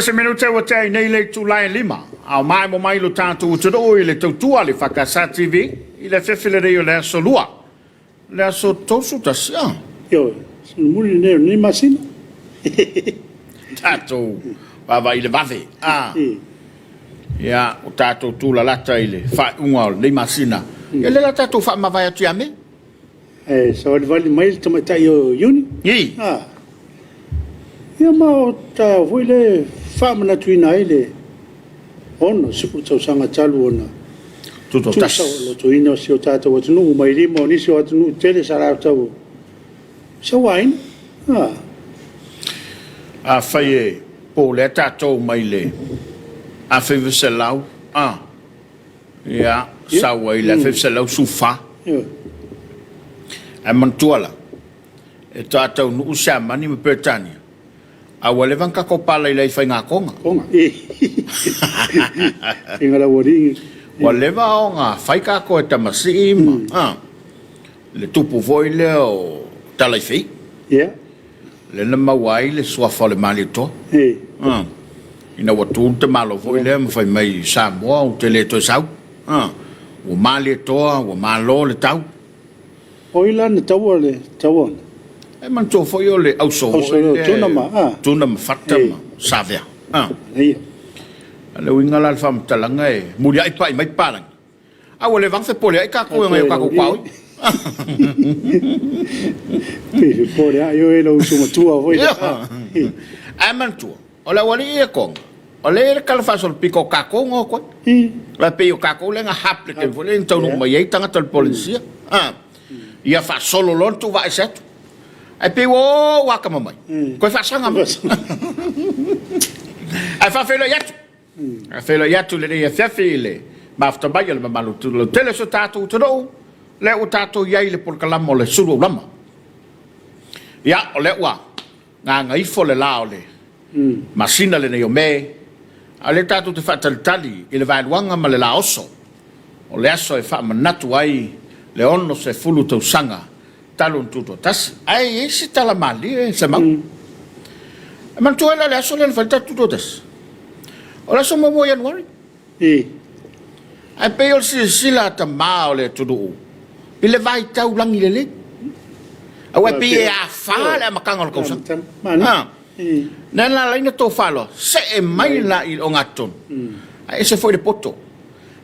se minuta wa tai nei le tulai lima. Au mai mo mai lo tātou te do i le tautua le whakasa TV i le whewhile reo le aso lua. Le aso tosu tasi. Yo, muli neo ni masina. Tātou wawa i le wawe. Ia, o tātou tūla lata i le whaunga o le masina. Ia le la tātou wha mawai atu a me? Sa wali wali mai le tamatai o yuni. I. Ia mao ta voi le whamana tuina ai le ono sipu tau sanga talu ona. Tuto tas. Lo tuina o si o tātou atunu, mai lima o nisi o atunu tele sarau tau. Sa wain? A whai e po le tātou mai le a whewese lau. Ia, sawa i le whewese lau sufa. A mantuala. E tātou nu usia mani me Britania. A wale vanka ko pala i lei whai ngā konga. Konga. Inga la waringi. Wale va o ngā whai kā ko e tamasi ima. Le tupu voi le o talai whi. Yeah. Le na mawai le suafa le mali to. Ina watu te malo voi le mwhai mai Samoa o te le to sau. O mali toa, o malo le tau. Oila na taua le taua. E man tō whai o le auso. Tuna ma whata ma savea. Ia. Le winga la whamtalanga e muri ai pai mai parang. Awa le wangwhe pole ai kako e ngai o kako pau. Pihi pole ai o e lau sumatua voi. Ai man tua. O le wali e kong. O le e kalawhasol piko kako ngō koe. La pe o kako le nga haple ke vole in taunu mai ei tangata le polisia. Ia wha solo lon tu wa e setu. Ai pe o waka mamai. Koe wha sanga mai. Ai wha whelo yatu. Ai whelo yatu le rea Afiafi le. Mafta mai le mamalu tu lo tele so tātou te rou. Le o tātou iai le porkalama o le Suluaulama. Ia o le ua. Ngā ngaifo le lao le. Masina le nei o me. A le tātou te whatalitali i le vailuanga ma le la oso. O le aso e wha manatu ai le ono se fulu tau sanga. Talun tuto tas. Ai e si tala mali e se mau. E mantua le aso le whalita tuto tas. O le aso momo Januari. Ai pe o si sila ta mao le tudu. I le vai tau langi le le. Au e pe e a wha le makanga le kausa. Nena la ina tō whalo. Se e mai la i o ngaton. E se foi le poto.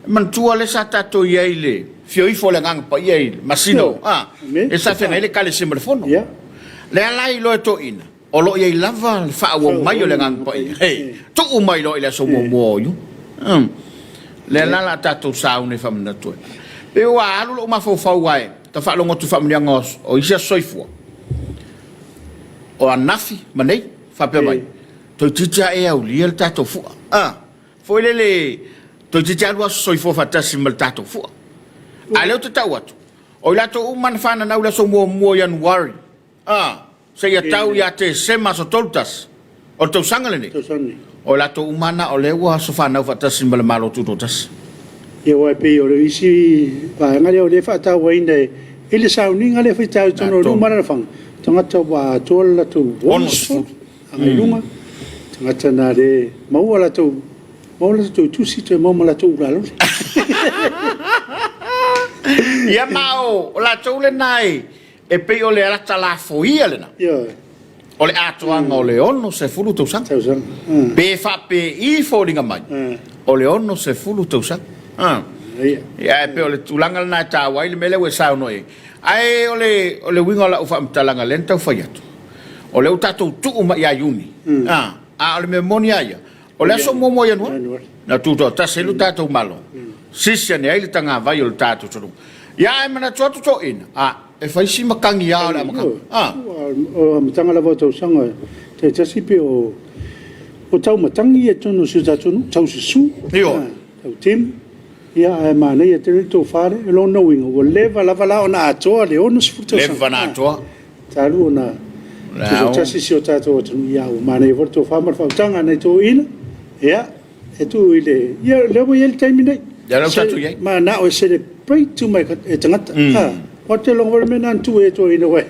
Mantua le sa tato iei le. Fio i fo le ngang pa iei masino. E sa whenga ele kale sima le fono. Le alai lo e to ina. O lo iei lava le wha awang mai o le ngang pa iei. Tu umai lo i le so mo yu. Le lala tato saune whamana tue. Pe ua alu lo mafau wae. Ta whalongo tu whamanianga o isia soifua. O anafi manei. Whapea mai. Toi titia e au lia le tato fua. Foi lele. Toi titia alua soifua fatasi ma le tato fua. A leo te tau atu. O ilato umana whana nau la so mua Januari. Se ia tau ia te sema so toltas. O tau sangale ne. O ilato umana o lewa so whanau fatasi ma le malo tutotas. Ia wai pe o le isi ngare o le whatau waine. Ile sauninga le whaitau tono rumana na whanga. Tangata wa tola tu wonderful. Angai lunga. Tangata na le maua la tu tusi te mauma la tu uralo. Ia mao, o la tau le nai, e pe o le rata la foia le na. O le atoanga o le ono se fulu tau sang. Pe fa pe I fōringa mai. O le ono se fulu tau sang. Ia e pe o le tulanga le nai tāwai le mele we sao noi. Ai o le winga la ufa mtalanga lenta ufa yatu. O le utatou tuu ma ia yuni. O le memoni aia. O le aso momo Januari. Na tuto tase lu tatou malo. Sisia ne ai le tanga vai o le tatou tonu. Ia e mana tuatu to ina. E whaisi makangi ao le makangi. O matanga la vau sanga. Te tasipe o tau matangi e tonu su tatonu. Tau sisu. Tau tim. Ia e mana ia te rito whare. E lo knowing o leva lava lao na atoa le ono sifuta sanga. Leva na atoa. Talu o na. Te tasi si o tatou atonu ia o mana i vorto whamar whautanga nei tō ina. Ia. E tu i le. Ia lewa i ele taimi nei. Ia lau tatu iei. Ma na o celebrate tu mai e tangata. O te longo me nan tu e tō ina wai.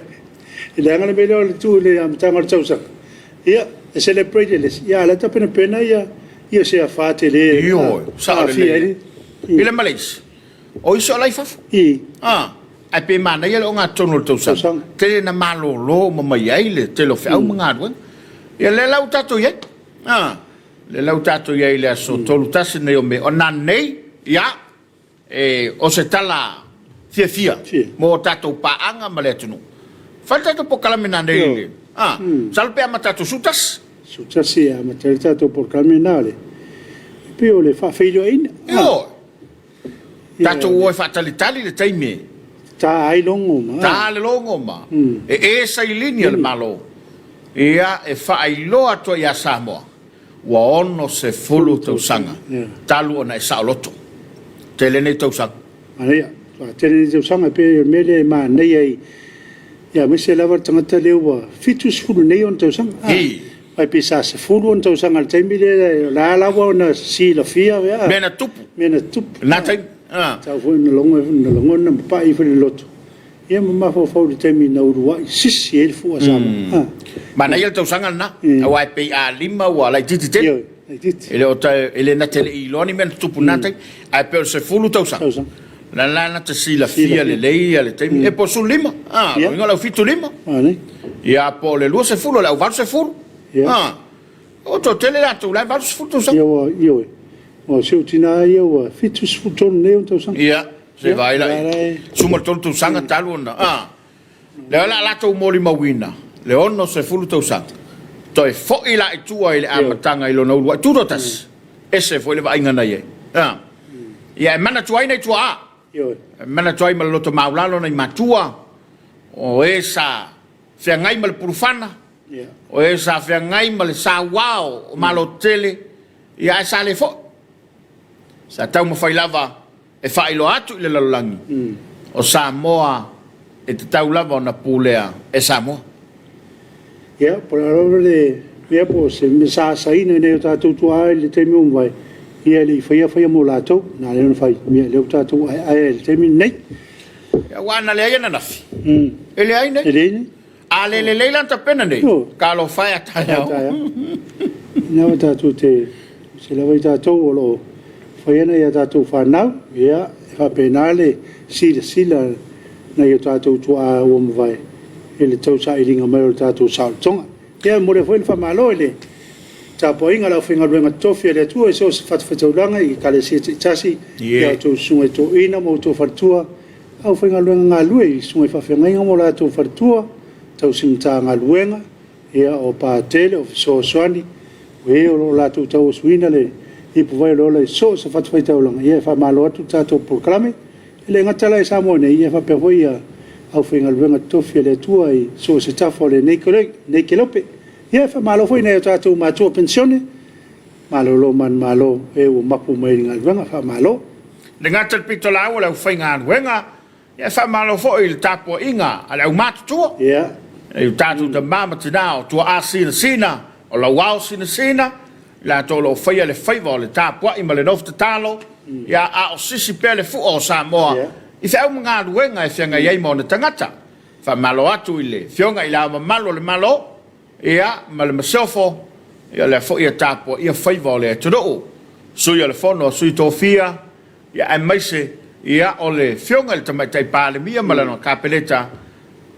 I le angana me leo le tu le amatanga le tausanga. Ia e celebrate le ya la ta pena ia se a fate le io sa le ile malis o iso lai fa ai pe mana ia o nga tono to sa te na malo lo mo mai ile te lo fa o nga ru ia le lau tato ye le lau tato ye ile so tolu tasi ne o me o na nei ia o se tala fia mo tato pa anga ma le tunu falta to po kala mena nei salpe a matato sutas ia ma tato por caminare pio le fa figlio in tato o fa tali le taimi ta ai longo ma ta le longo ma e sai linea le malo ia e fa ai lo ato ia Samoa wa ono se fulu to sanga talu ona e saoloto tele nei to sanga ia tele nei to sanga pe mele ma nei ai ia me se lava tangata lewa fitus fulu nei on to sanga ai pisa se fulu on to sanga te mile la ona si la fia mena tupu na tai ta foi no longo na pai foi loto ia ma fo de temi na urua sisi ele fu asama ma na ele to sanga na wa pe a lima wa la titi ele o ele na tele I loni men tupu na tai ai pe se fulu to sanga la te si la fia le lei le temi e po su lima no la fitu lima ia po le lu se fulu la va se fulu o to tele la tu la va se fulu to sanga io o se utina io fitus futon ne to sanga ia se vai la suma tu sanga talu na le la to moli mawina le ono se fulu to sanga to e fo ila I tua ile amatanga ilo no tu rotas ese foi le vai ngana ye ia mana tua nei tua mana tua mal loto maulalo nei matua o esa fe ngai mal purfana o esa fe ngai mal sa wow malotele ia sa le fo sa tau mo fai lava e fai lo atu le lalangi o Samoa e te tau lava na pulea e Samoa ia por ahora le po se me sa ina ne ta tu le temi un vai ia le fai mo lato na le fai me le ta tu ai le temi nei ia wana le ia na nafi ele ai nei a le lan ta pena nei ka lo fai ata na ta tu te se la vai ta tu lo fai na ia ta tu fa na ia fa penale sila na ia ta tu a o mo vai ele tau sa ilinga mai ta tu sa tonga ia mo le foi fa malo ele Tapuaiga la finga renga tofi le tu so fat fatulanga I kale si tasi ia tu sunga to ina mo to fatua au finga renga lui sunga fa finga mo la to fatua tau simta nga luenga ia o pa tele o so swani we o la tu tau swina le I puvai lo le so fat fatulanga ia fa malo tu tato proclame le ngatala Samoa ne ia fa pevoia au finga renga tofi le tu ai so se tafo le nei kelope ia fa malo foi nei tatu ma tu pensione malo lo man malo e o mapu mai ngal vanga fa malo le ngatal pitola o la fainga wenga ia fa malo foi il Tapuaiga ala mat tu ia e tatu de mama tinao tu asina o la wao sina la to lo faia le faiva le Tapuaiga le nof talo ia a o sisi pele fu o Samoa I fa mga wenga e fenga ia mo na tangata fa malo atu ile fionga ila malo le malo ia ma le masofo ia le fo ia tapo ia faiva le todo so ia le fono so tofia ia ai maise ia ole fionga le tamatai pale mia ma le kapeleta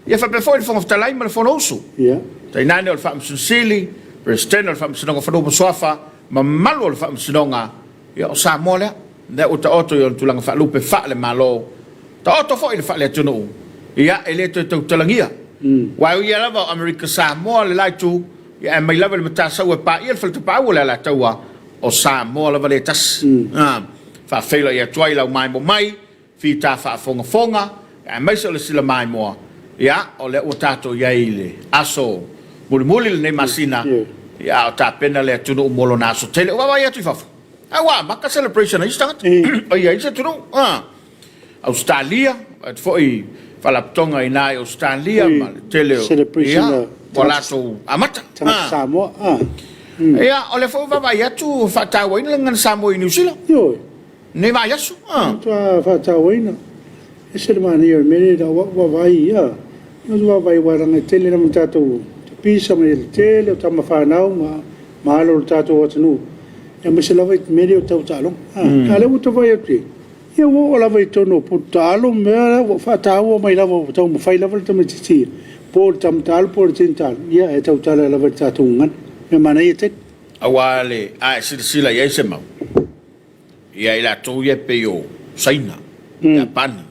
ia fa pe fo il fonga talai ma le fono su ia tai nane o fa msili president o fa msinonga fa do sofa ma malo o fa msinonga ia o Samoa le da o oto yo tulanga fa lupe fa le malo ta oto fo il fa le tuno ia ele to talangia wa ia lava America Samoa le lai tu ia mai lava le matasa o pa ia falta pa o la taua o Samoa lava le tas fa fela ia twaila mai mo mai fi ta fa fonga ia mai so le sila mai mo ia o le o tato ia ile aso muli le masina ia o ta pena le tu mo lo naso tele wa ia tu fa awa maka celebration is start o ia is tu Australia foi fala tonga ina Australia ma tele celebration wala so amata Samoa ia ole fo va ia tu fa ta wai ngan Samoa New Zealand yo ne va ia su tu fa ta wai na ese mani yo me da wa vai ia no va vai wa na tele na mata tu pisa mai le tele o tama whanau ma alo le tātou atanu. Ia mese lawa i mele o tau tālong. Ka le uta vai atu. Ia wo o lawa i tono po tālo mea o whātāua mai lawa o tau mawhai lawa le tama titi. Po le tam tālo, po le tin tālo. Ia e tau tāla lawa i tātou ngan. Me mana i tek. Awa le, a sila ia se mau. Ia ila tau ia pe o saina. Ia pani.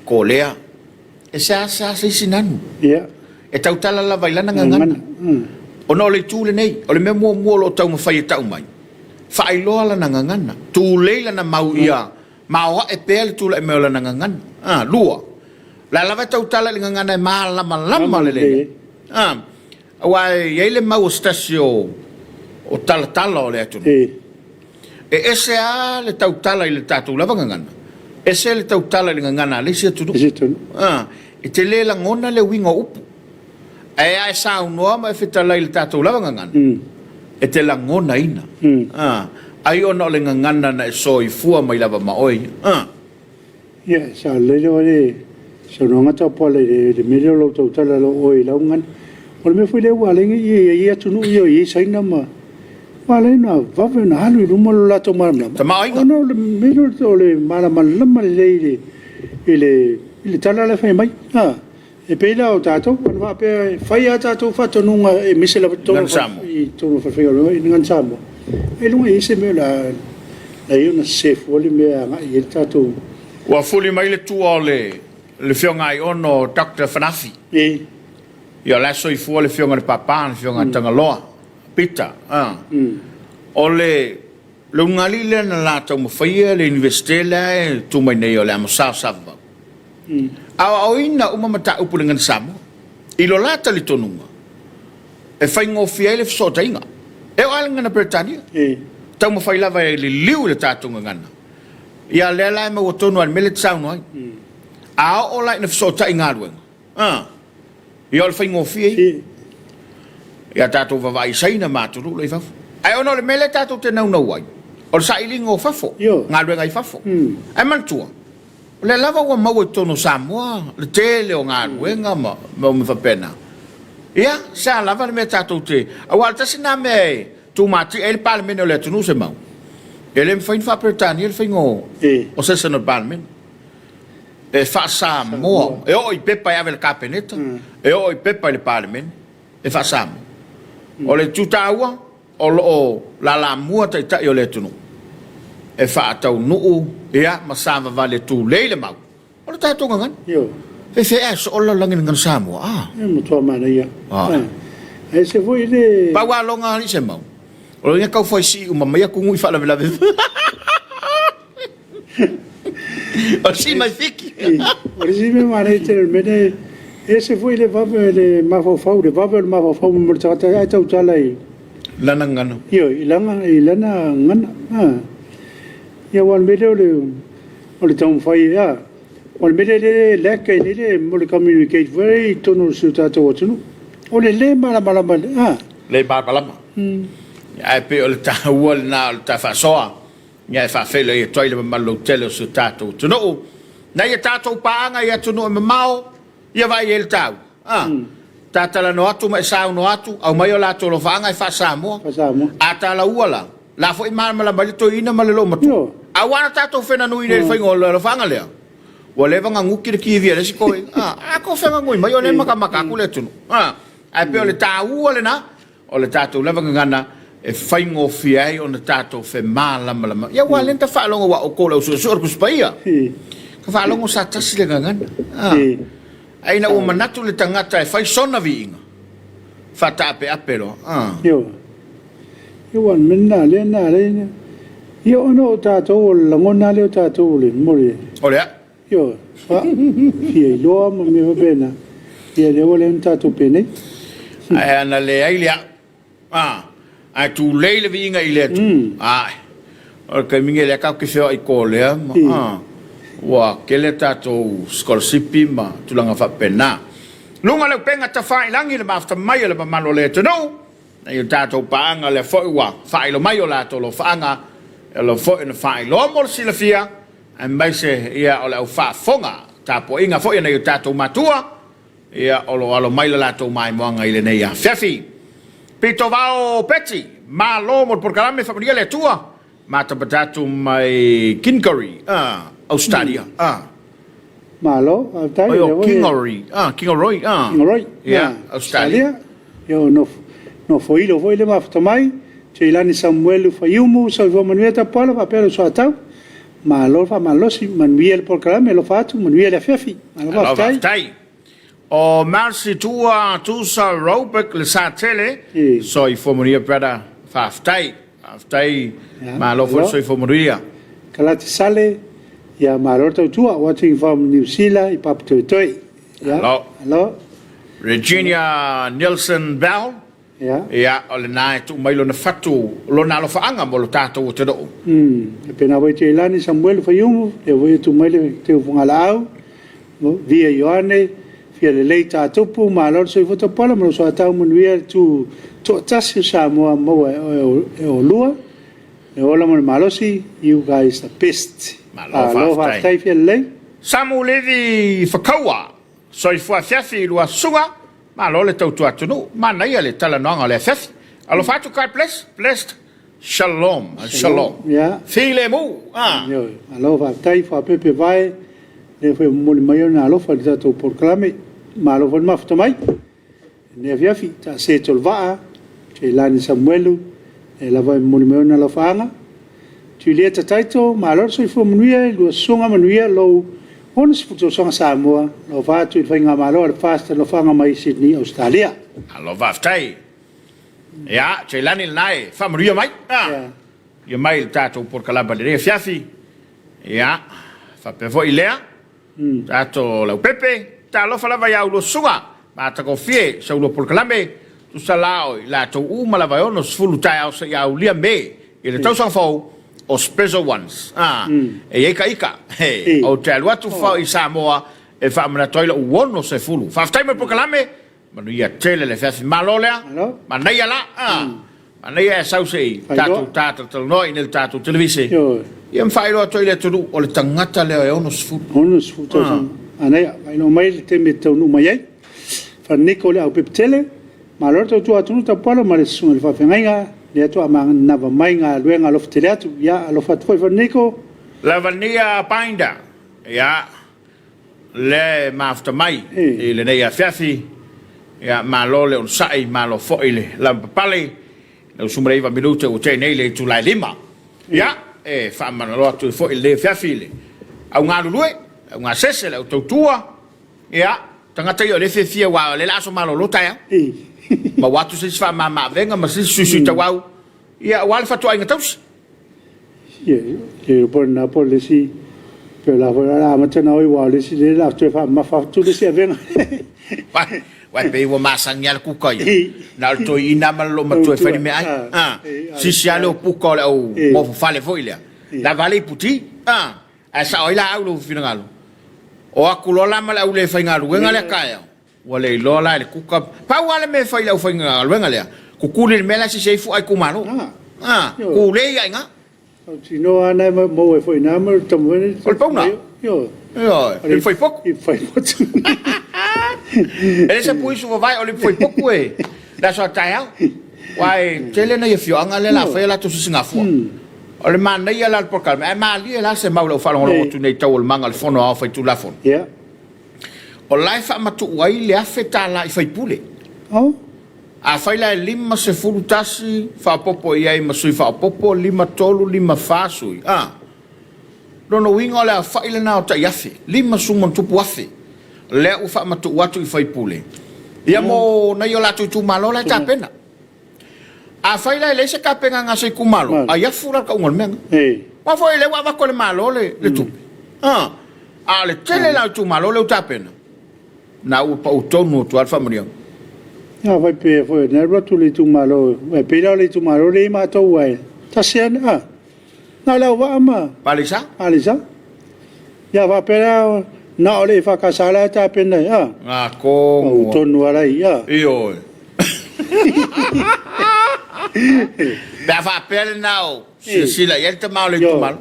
Ko lea. E sa sinanu. Ia. E tau tala lawa ilana ngangana. O no le tūle nei. O le mea mua lo tau mawhai e tau mai. Whailoa la ngangana. Tūle la na mau ia. Maoa e pēle tūle e mea la ngangana. Lua. La lawa tau tala le ngangana e maa lama le le. Awa e le mau stasio o tala o le atunu. E ese a le tau tala i le tātou lava ngangana. Ese le tau tala i le ngangana le si atunu. E te le la ngona le winga upu. E a e sa unoa ma e fitala i le tātou lava ngangana. E te la ngona ina. Ai ona o le ngangana na e so i fua mai lava maoi. Ia, sa le le sa no ngata po le mele lo tau tala lo oi la ngana. O le me fui le ua lengi i atunu i saina ma. Wale na vave na halu i ruma lo lato maramlama. Tapuaiga. Ono le mele o le maramlama le le tala le fai mai. E peila o tātou, anwa pe whai a tātou whatonunga e misela tono i tono whawhiaro i ngan Samoa. E lunga i se mea la iona sef wale mea ngai e tātou. Ua fuli mai le tua o le whionga i ono Dr. Fanafi. Ia laso i fua le whionga le papa, le whionga tangaloa. Pita. O le ungali le na lātou mawhaia le universitela e tumai nei o le amosao sava. Au ina uma mata upu dengan Samoa. Ilo lata li tonunga. E whai ngofia ele fsota inga. E o ala ngana Britania. Tau ma whai lava e li liu le tātunga ngana. Ia lea lai ma watonu an mele tsauno ai. A o lai na fsota inga aruenga. Ia o le whai ngofia i. Ia tātou vavai saina māturu le fafu. Ai ono le mele tātou te nau nau ai. O le sa ilinga o fafo. Ngā ruenga i fafo. Ai mantua. Le lava ua mau e tono Samoa, le tele o ngā ruenga ma me whapena. Ia, sa lava le mea tātou te. Awal tasi nā mea e, tū māti, e le parlemene o le atunu se mau. E le mwhain whapretani, e le whaingo o sesano parlemene. E wha Samoa, e o i pepa e ave le kapeneta, e o i pepa e le parlemene, e wha Samoa. O le tūtāua, o la mua tai o le atunu. E wha atau nuu, ia, masama vale tu leile mau. O le tātou ngangan. E whea so ola langin ngan Samoa. E mutua mana ia. E se voi le... Paua longa ali se mau. O le kau foi si uma mai kungu I wha la lave. O si mai fiki. O le si me mana I te mene... E se voi le vave le mawhawhau, le vave le mawhawhau mo le takata ai tau tala I... Lana ngana. Io, I lana ngana. Ia wan mele o le tau whai ia. Wan mele le leka le mo le communicate very tono su tātou atunu. O le malama. Le malama. Ai pe o le tāua le nā o le tawhasoa. Ia e whawhele I toile mamalo tele su tātou tunu. Na ia tātou paanga ia tunu e mamao. Ia vai e le tau. Tātala no atu ma e sao no atu. Au mai o lātou lo whaanga e wha Samoa. A tāla uala. La fo I malama le to ina ma le lo matu. Awana tātou whena nui le whaingo le whaanga lea. Wa le wanga nguki le kiwia le si koe. A ko whenga ngui mai o le makamaka ku le tunu. Ai pe o le tāua le na. O le tātou lewa ngana e whaingo whiai o le tātou whe lama. Ia wa lenta whaalongo wa o kola usua kuspaia. Ka whaalongo sa tasi le ngana. Ai na ua manatu le tangata e whai sona vi inga. Whatape apelo. Ia wan mena le. Ia ono o tātou o langona leo tātou o le mori. O lea? Ia, fia I loa ma me wapena. Ia leo le tātou pene. Ai ana le ai lea. Ai tu leile vi inga I lea tu. Ai. O kai minge lea kau ke whio I ko lea. Wa ke le tātou skolasipi ma tulanga whapena. Lunga leo penga ta whai langi le mafta mai le mamalo le tanu. Na I tātou paanga le whaiwa. Whailo mai o lātou lo whaanga. Elo fo ina fai lo mor silafia e mai se ia o le au fa fonga tapo inga fo ina tato matua ia alo mai la latou mai moanga i le nei Afiafi pito vao peti malo mo programa familia le tua ma tapatatu mai Kingory Australia malo tai Kingory Kingory Australia yo no foi le mafta mai Cheilani Samuel Fayumu salvo manueta pala papel so atau malo fa malo si manuel programa lo fatu manuel Afiafi malo tai o marsi tua tu sa robek le sa tele so I formulia brother faftai malo for so formulia kalati sale ya malo tua watching from New Zealand I pap toi hello Regina Nielsen Bell ya ole nai tu mai lo na fatu lo na lo faanga mo lo tato te do pena vai te lani Samuel Fayumu e voi tu mai le te fungalau via Ioane fia le leita tupu ma lo so foto pala mo so ata mo via tu tasi Samoa mo e o lua e ola mo malosi you guys the best malo fa tai fia le Samu levi fakawa so I fu Afiafi lo sunga ma lo le tautu atunu ma na ia le tala noanga le Afiafi alo fatu kai blessed shalom file mu alo fa tai fa pepe vai le foi mo mai na alo fa tu proclame ma lo vol mafto mai ne Afiafi ta se tolva che lani Samuelu e la vai mo mai na lo faanga tu le taito ma lo so fu muia lo songa muia lo Ons futo sanga Samoa, lo fatu il fainga malo al fasta lo fanga mai Sydney Australia. Lo vaftai. Ya, c'è l'anni il nai, fam rio mai. Io mai il tato por calaba le Afiafi. Ya, fa per voi lea. Tato la pepe, ta lo fa la vai lo suga. Ma ta confie, se uno por calambe, tu salao la to uma la vai ono sfulutai au se ya ulia me. Il tau sang fo o special ones e ika o te alua tu fa I Samoa e fa mana toila uono se fulu fa stai me proclame manu ia tele le Afiafi malolea manai ala manai e sausi tatu noi nel tatu televisi ia mfailo toile tu o le tangata le ono se fulu anai ai no mai te me tau no mai fa Nicole au peptele malorto tu atu ta palo mare sunga fa fenga le to ama na va mai nga luenga lo fteleatu ya lo fat foi Nico la vania painda ya le mafta mai le nei Afiafi ya malole on sai malo foile la pale lo sumreva minuto o te nei le tu la lima ya e fa manolo tu foile Afiafi le au nga lue nga sese le to tua ya tangata yo le fefia wa le laso malo lo taia ma watu se fa mama venga ma se susu tawau ia wal fatu ai ngatus ye por na por le si per la vola ma tena oi wal si le la tu fa ma fa tu le si venga wa be wo masangya ku kai na to ina ma lo ma tu fa ni me ai si sialo pu ko le mo fa le foilia la vale puti a sa oi la au finalo o akulola ma la ule fa ngalu nga le kaya wale lola le kuka pa wale me fa ila fa ngalu nga le kukuli mela si sei fu ai kumano kule ia nga si no ana mo foi na mo tomo ol pauna yo ele foi pouco ele se pui su vai ele foi pouco e da sua taia wai tele na fio anga le la fa la tu singafu ole man ia la por calma e mali la se mau lo fa lo tu nei tau manga le fono a fa tu la fon o life ma tu wai le afeta la fa pule a faila lima se fulutasi fa popo ia ma sui fa popo lima tolu lima fasui no winga le faila na ta yafi lima sumon tupu afi le u fa matu watu I fai pule ia mo na yo la tu malola ta pena a faila le se ka penga nga se kumalo a ya fura ka ngol men ma foi le wa ko le malole le tu a le tele la tu malole ta pena na u pa utonu tu alfa murion ya vai pe foi ne rotu le tu malo e pe le tu malo le ma to wai ta sen na la va ma palisa ya va pe na ole fa ka sala ta pena ko tonu ala ia io da va pe now si la yel te malo tu malo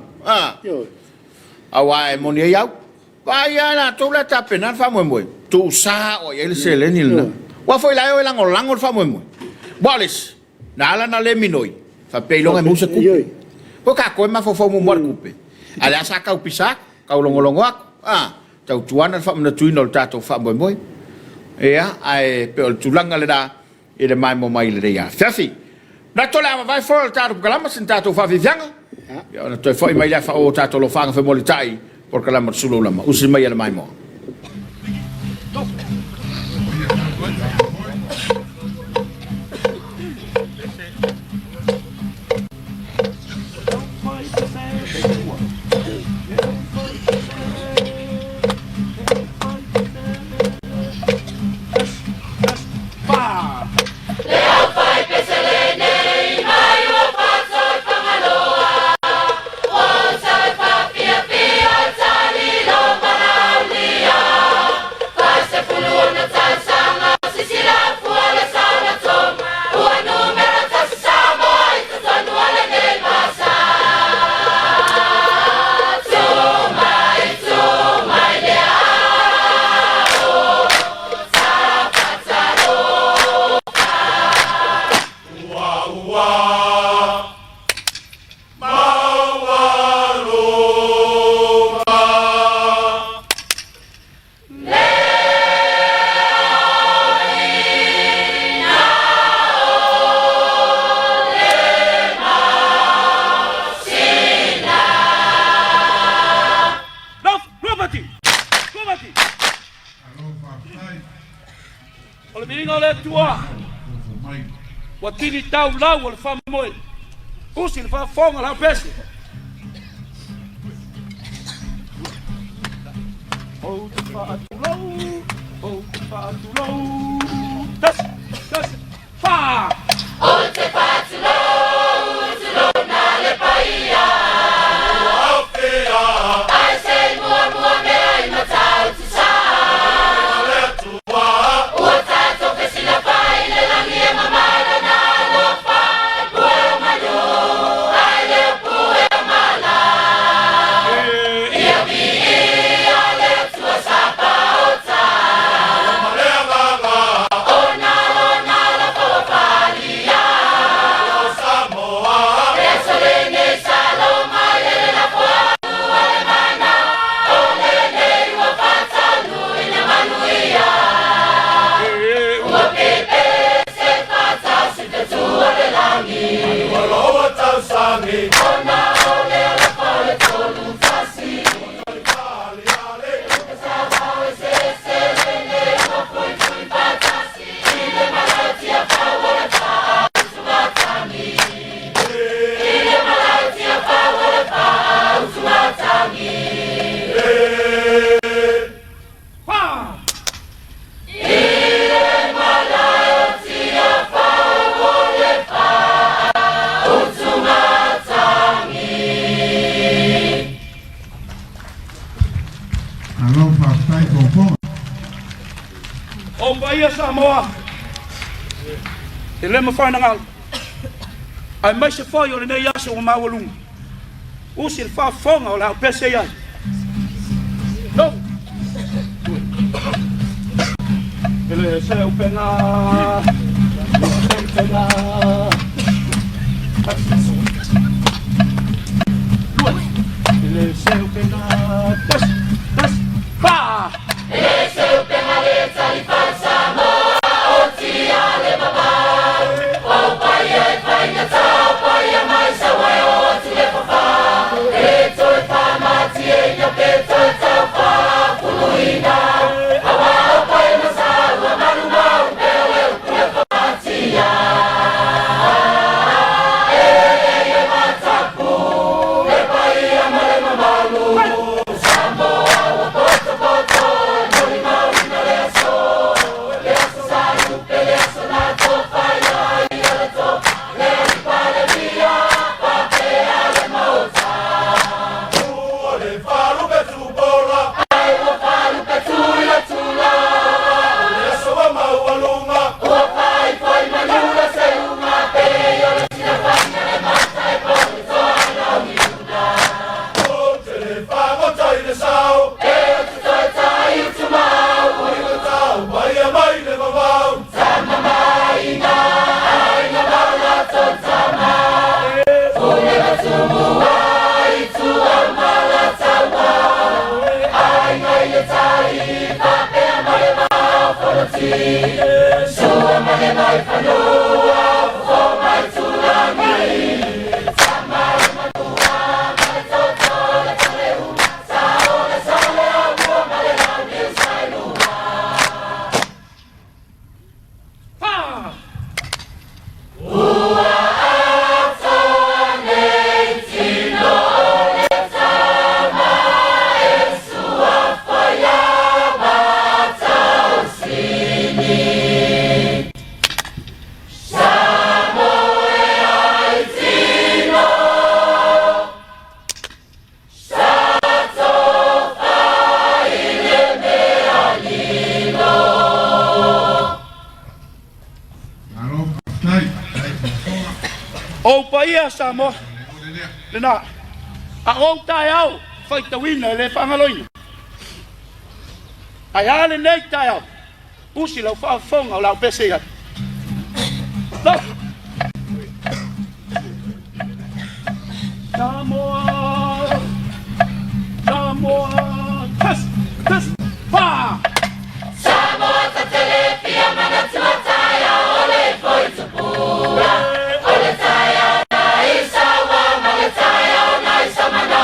awai monia yau Paia na tu la tapenan fa mo. Tu sa o ele se le ni na. Wa foi la o lango fa mo. Bolis. Na ala na le minoi. Fa peilonga mo se ku. Ko ka ko ma fo mo mo kupe. Ala sa ka upisa, ka longolongo ak. Tau tuana fa mo tuino tato fa mo. Ea ai pe o tulanga le da e le mai mo mai le ya. Fafi. Na tola ma vai for tato kalama sin tato fa vivianga. Ya na to foi mai la fa o tato lo fa fa mo le tai por kalama Suluaulama. Usi mai le mai mo. Watini tau lau o le whamoe. Usi le whafonga la pese. O te whaatulau, o te whaatulau. Tasi, tasi, wha! O te whaatulau, tulau na le paia. Ua awhea. Ai se mua mua mea I matau tu sa. Le tua. Ua tato pesina pai le langi e mamara. Samoa. Ele me fai nangal. Ai mai se fai o le nei aso o mawalung. Usi le fa fonga o la pese ia. No. Ele se o penga. Penga. Ele se o penga. Tas. Pa. Ele se o penga le tali fa Samoa. Sua male mai whanua, fo mai tūrangi. Tamara matua, male toto le taleu. Sa ole sole a mua male lau ni sailua. Pa! Ua atoa nei tino le tama e sua whaiama tau sini. Samoa ai tino, sato whai le mea lino. O paia Samoa. Lena. A o tai au. Fai tawina le whangaloi. Ai ale nei tai au. Usi lau whaafonga o lau pese ia. No. Samoa. Samoa. Tas. Tas. Pa. Samoa ta telefia mana tuataya ole foi tupua. Ole taya na isawa male taya na isamana.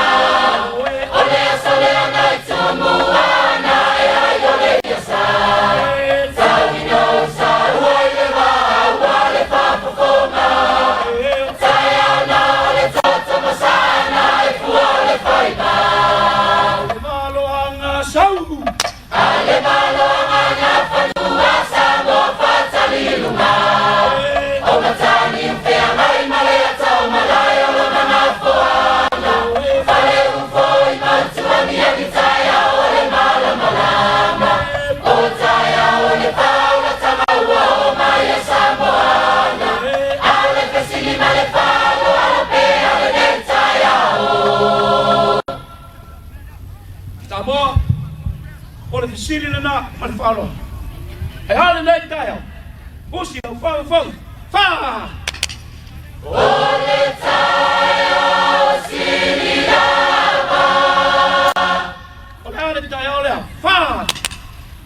Ole asole na itumua na ai ole yasa. Tawino sa uaile wa wale papafonga. Taya na ole toto masana e fuole faiba. Malo anga sau. Ale malo anga whanua Samoa whatalilunga. O matani uwhea mai male atau malai o lona na whoana. Whale ufoi mautuani aki taia o le mala malama. O taia o le paula tamaua o mai a Samoana. Ale pesili male palo ala pe ale ne taia o. Samoa. Ole fisili lana male whaalo. Ai ale nei tai au. Usi lau whaafong. Fa! Ole taia o siliama. Ole ale tai au lea. Fa!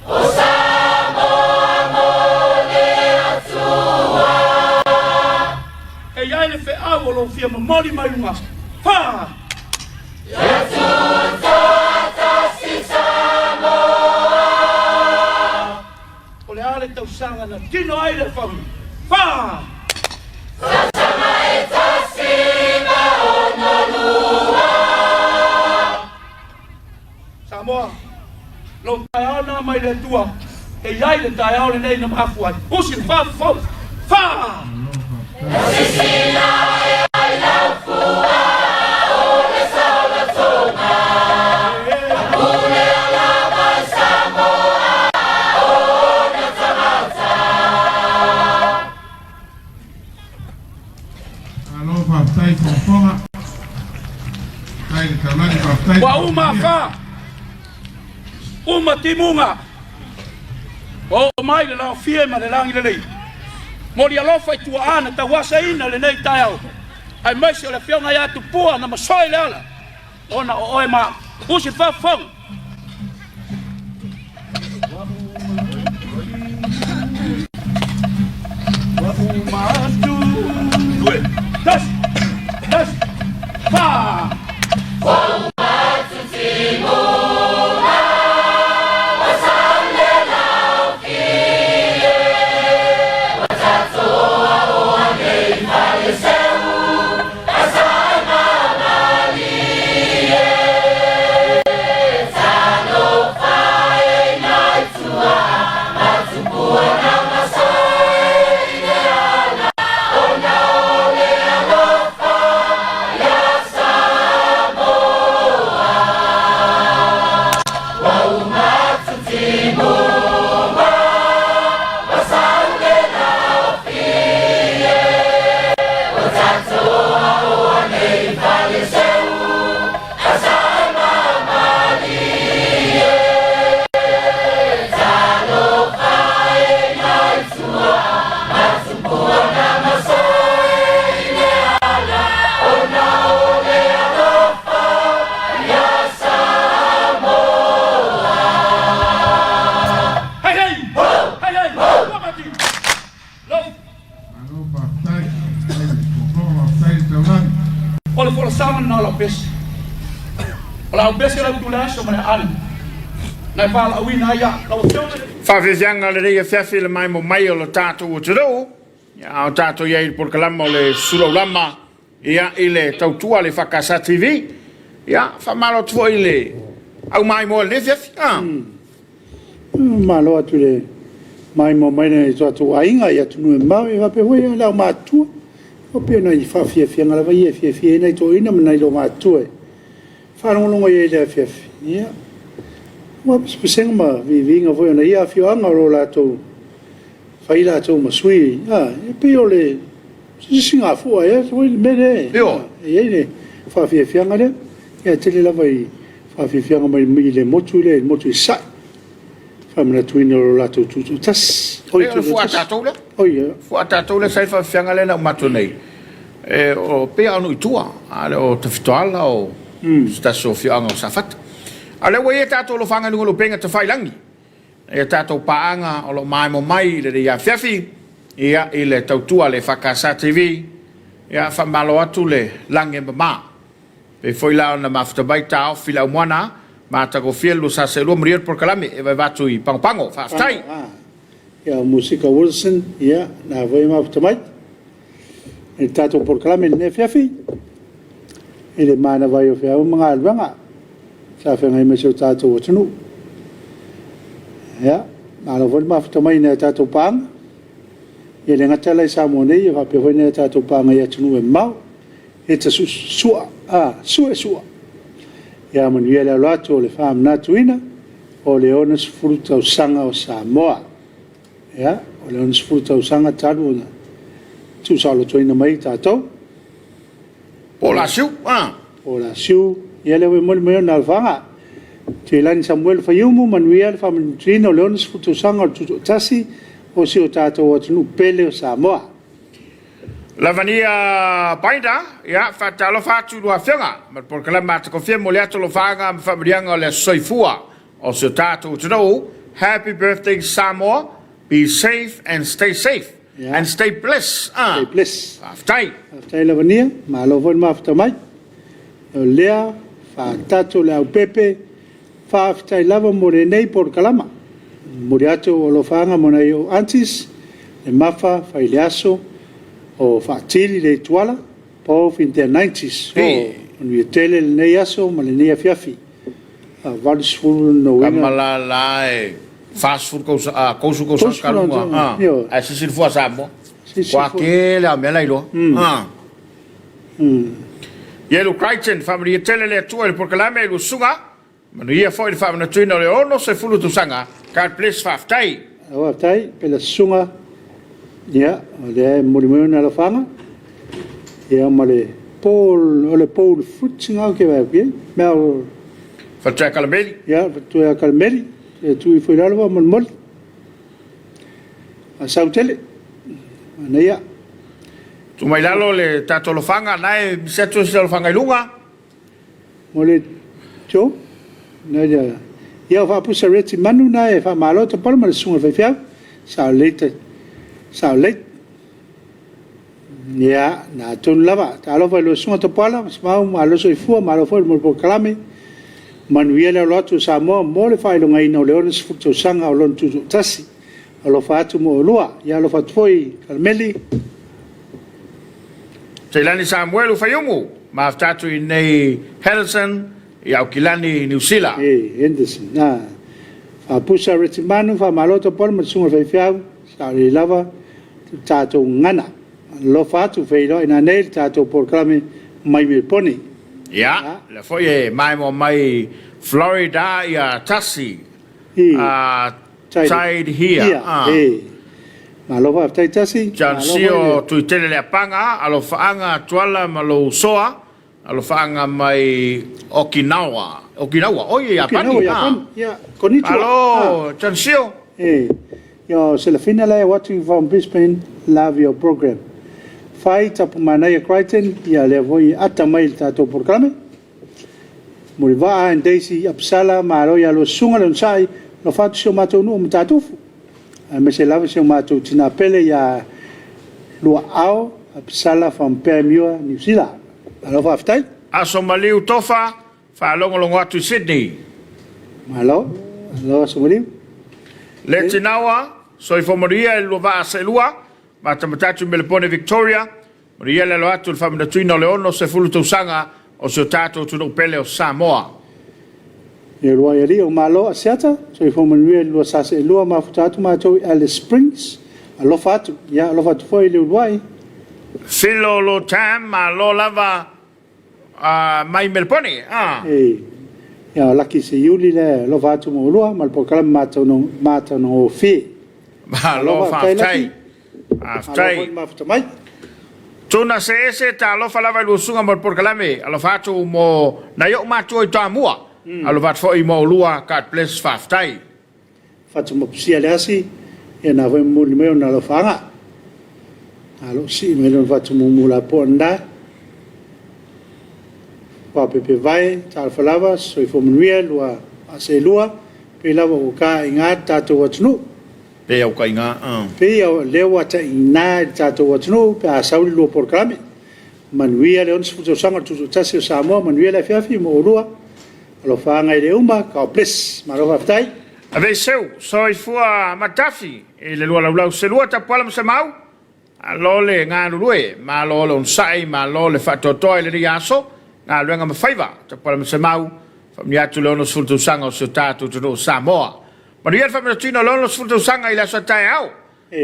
O Samoa mole atua. E iai le whe au o lo fia mamoli mai unga. Fa! Ia tuto atasi Samoa. Ole ale tau sanga na tino ai le whamu. Fa! Tatama e tasi ma honolua. Samoa. Lo tai au na mai le tua. E iai le tai au le nei na mafu ai. Usi le whaafong. Fa! Sisina e ai lau fua. Ole saula tonga. Ule alama Samoa. Ona tamata. Alo, Pastai Fonfonga. Tai le taulani Pastai. Wa uma fa. Uma timunga. O mai le lau fie ma le langi le lei. Mori alofa i tua ana ta wasa ina le nei tai au. Ai maisi o le whionga ia tu pua na masoi le ala. Ona o oe ma. Usi whafong. Wa uma tu. Due. Das. Das. Pa. Waumaatu timuna. Wasale lau kie. Watatoa o anei fale seu. Asai mamalie. bes. Kalau bes kalau tulah sama al. Nai pala wina ya kalau Faafefiaga le rei afiafi le mai mo mai o le tatou o te rou. Ia o tatou iai le polokalama o le Suluaulama. Ia i le tautua le EFKS TV. Ia whamalo tuo i le au mai mo le afiafi. Malo atu le mai mo mai nei tatou ainga ia tunu e mau e wape hoi lau mātua. O pia nei whaafiafianga la vai e fiafia nei tō ina manai lo mātua e. Whanongonga i le afiafi. Ia. Wa spesieng ma vinga foi na ia fioanga ro la to fai la to masui e pio le singa fu e foi mene e ne fa fianga le e tele la vai fa fianga mai le motu sa fa mena tuino ro la to tu tas oi fu atato le oi fu atato le sai fa fianga le na matu nei e o pe anu tua ale o te fitoala o sta so fianga o safat ale wa ia tatou lo fanga ngolo penga te failangi e tatou paanga o lo mai mo mai le ia fiafi ia ile tautua le EFKS TV ia fa malo atu le lange mama pe foi la na mafta baita o fila mwana ma ta go fielo sa se lo mrier por kalame e vai vatu i pango fa stai ia música Wilson ia na vai mafta mai e tatou por kalame ne fiafi ele mana vai o fia mga albanga sa fe ngai me so tatou tunu ya malo vol ma fta mai na tatou pang ye le ngata lai sa mo nei va pe ho na tatou pang ya tunu e mau e ta su ya man ye la lato le fam na tuina o le onas fruta sanga o Samoa ya o le onas fruta sanga talu na tu sa lo tuina mai tatou ola siu ola siu ia le mo na alfanga te lani Samuel faiumu manuia fa trino leones futosanga tu tasi o si o tato o tunu pele o Samoa lavania paida ia fa talo fa tu do afenga ma por kala ma ko fie mo le ato lo fanga fa brianga le soifua o si o tato to know happy birthday Samoa, be safe and stay safe and stay blessed stay blessed aftai lavania ma lo von ma aftamai lea fa tato le au pepe fa aftai lava more nei por kalama muriato o lo fanga mo nei o antis le mafa fa iliaso o fa tili le tuala po fin der 90s o ni tele nei aso ma le nei afiafi valis fulu no kamala lai fast food ko ko kaluma a se fu Samoa kwa kele a mela ilo Yellow Crichton family tele le tua le porque la me lo sunga mano ia foi fa na tuina le ono se fulu tu sanga ka place fa tai pela sunga ya le morimo na la fanga ya male Paul futsinga ke va bien mais fa tra calmeli ya tu ya calmeli tu foi la va mol a sautele na ya tu mai lalo le tato lo fanga nai seto se lo fanga lunga mole cho na ya fa pusa reti manu na e fa malo to palma le sunga fia sa late ya na ton lava ta lo fa lo sunga to pala ma malo so fu malo fo mo por kalame manuela lo tu Samoa mole fa lo ngai no le ones futo sanga o lon tu tasi lo fa tu mo lua ya lo fa foi calmeli Tailani Samuel faiumu ma tatu nei Henderson ia o kilani New Zealand Henderson na fa pusa retimanu fa maloto por ma sunga fa fiau sa le lava tatu ngana lo fa tu feilo ina nei tatu por klame mai me poni ya la foi mai mo mai Florida ia tasi side here ma lo va tai tasi Jan sio tu tele le panga alo faanga tuala malo soa alo faanga mai Okinawa oye Japan ya konnichiwa alo Jan sio yo se la finale watching from Brisbane love your program fight up manaya Crichton ya le voi atamail tato programa muriva and Daisy apsala malo ya lo sunga lo sai lo fatu sio mato no mtatufu me se lava se mato tina pele ya lo ao apsala from Permio New Zealand alo fa aftai aso maliu tofa whaalongolongo atu i Sydney. Malo, lo sumuri. Le tinawa, so i fomoria e lua vaa se lua, ma tamatatu Melbourne Victoria, moria le lo atu il whamanatuina o le ono se fulu tausanga o se o tātou tunu pele o Samoa. E lua e rio malo a seata, so i fomanuia lua sase e lua mafutatu mātou i Alice Springs, alofa atu, ia alofa atu foi le uruai. Filo lo tam, ma lo lava mai Melbourne, Ia laki se iuli le alofa atu mo lua, ma po kalam mātou no fi. Ma lo whaftai. Alofa mafutamai. Tuna se ese ta alofa lava i lusunga mo porkalame, alofa atu mo na yok mātou i toa mua, alofa atu i mo lua kat ples whaftai. Fatu mo pisia le asi, ia na voi muli meo na alofa anga. Alo si melo fatu mo mula po anda. Pa pepe vai, tal falava, so i fomanuia lua ase lua, pe lava o ka inga tātou atunu. Pe au ka inga. Pe au lewa ta ina tātou atunu, pe a sauli lua porkalame. Manuia le onsi futo sanga tutu tasi o Samoa, manuia le Afiafi mo lua. Alo whaanga i le umba, ka o ples, marofa aftai. Ave seu, so i fua matafi, e le lua laulau se lua tapuala msa mau, alo le ngā lulue, ma alo le unsai, ma alo le whatotoa i le riaso, ngā luenga mawhaiva, tapuala msa mau, whamni atu le ono sfultu sanga o se tātou tunu Samoa. Manu iat whamina tino le ono sfultu sanga i la sa tae au,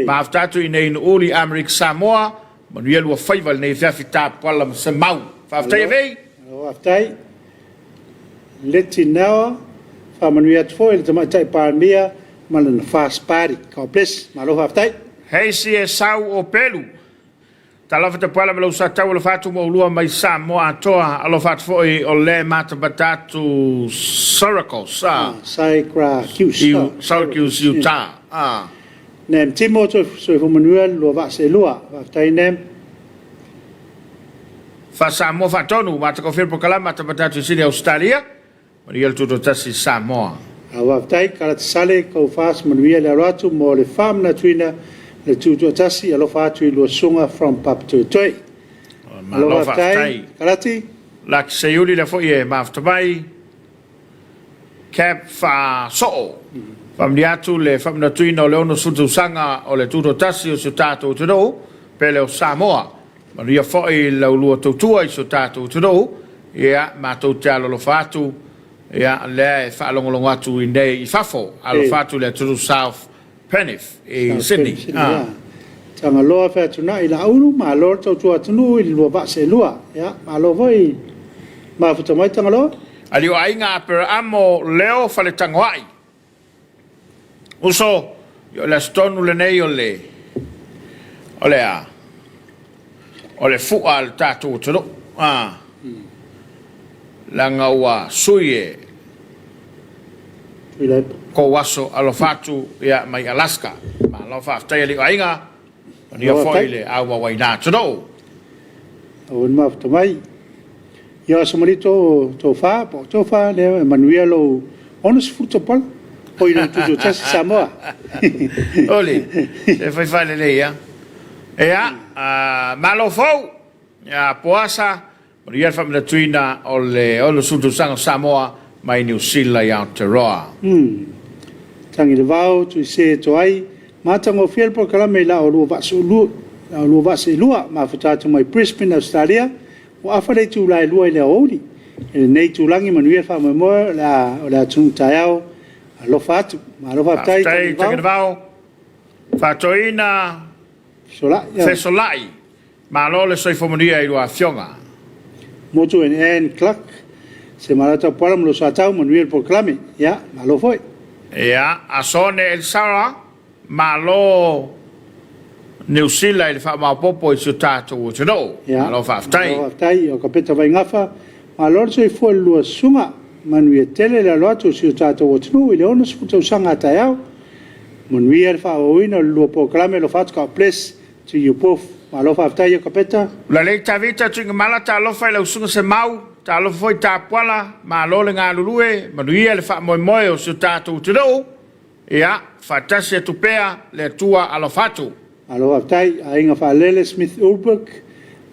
ma aftatu i nei uli Amerik Samoa, manu iat lua whaiva le nei whiafi tapuala msa mau. Whaftai avei? Aftai, leti nawa, whamanu iat fo, ili tamaitai pārmia, malana fast party, ka o ples, marofa aftai. Hei si e sau o pelu. Ta lofa te pala me lau sa tau le fatu mo ulua mai Samoa atoa alo fatu foi o le mata batatu Syracuse. Syracuse, Utah. Nem timo to so fo manuel lo va se lua, va tai nem. Fa Samoa fatonu mata ko fil po kala mata batatu sini Australia. Mariel tuto tasi Samoa. Va tai kala sale ko fas manuel la ratu mo le fam na tuina le tuto tasi alo fatu lo sunga from pap to toy. Alo tai kalati la se yuli la fo ye maftamai cap fa so. Famliatu le famna tuina le ono sutu sanga o le tuto tasi o sutato tudo pele o Samoa. Maria foi la lua tutua i sutato tudo ia ma totalo lo fatu ia le fa longo atu in dei fafo alo fatu le tudo South Penif in Sydney. Tanga loa fa tuna ila ulu ma lor to tu atunu i lua ba se lua ya ma lo voi ma futa mai tanga lo ali o ainga per amo leo fa le tangwai uso yo la stonu le nei ole fu al tatu tudo langa wa suye ko waso alo fatu ya mai Alaska ma lo fa tai ali ainga ni foile awa waina tudo o ma futa mai ya somalito to fa le manuelo onus futa pal poi non tu tasi Samoa oli se fai fare lei ya ma lo fo ya poasa Maria famila tuina o le sutu sanga Samoa mai New Zealand ya Aotearoa. Tangi le vau tu se to ai matango fiel por kala me la o lu va se lua ma futatu mai Brisbane Australia o afale tu lai lua le oli nei tu langi manuel fa mo la tu taiao lo fatu ma lo fatai tangi vau fatoina solai ma lo le soi fomonia i lua fionga moto en Clark se marata param lo satau manuel por clame ya ma lo foi ya asone el sara ma lo New Zealand fa ma popo i sutato uno lo fa tai o capeta vai ngafa ma lo se foi lo sunga manuel tele la lo tu sutato uno ile ono sputo sanga taiao manuel fa oina lo por clame lo fat ka place to you pof ma lo fa tai o capeta la lei ta vita tu mala ta lo fa lo sunga se mau ta lo foi ta pala ma lo le nga lulue manuel fa moi o sutato uno ia fatasi tupea le tua alo fatu alo aftai ainga fa lele Smith Ulbrook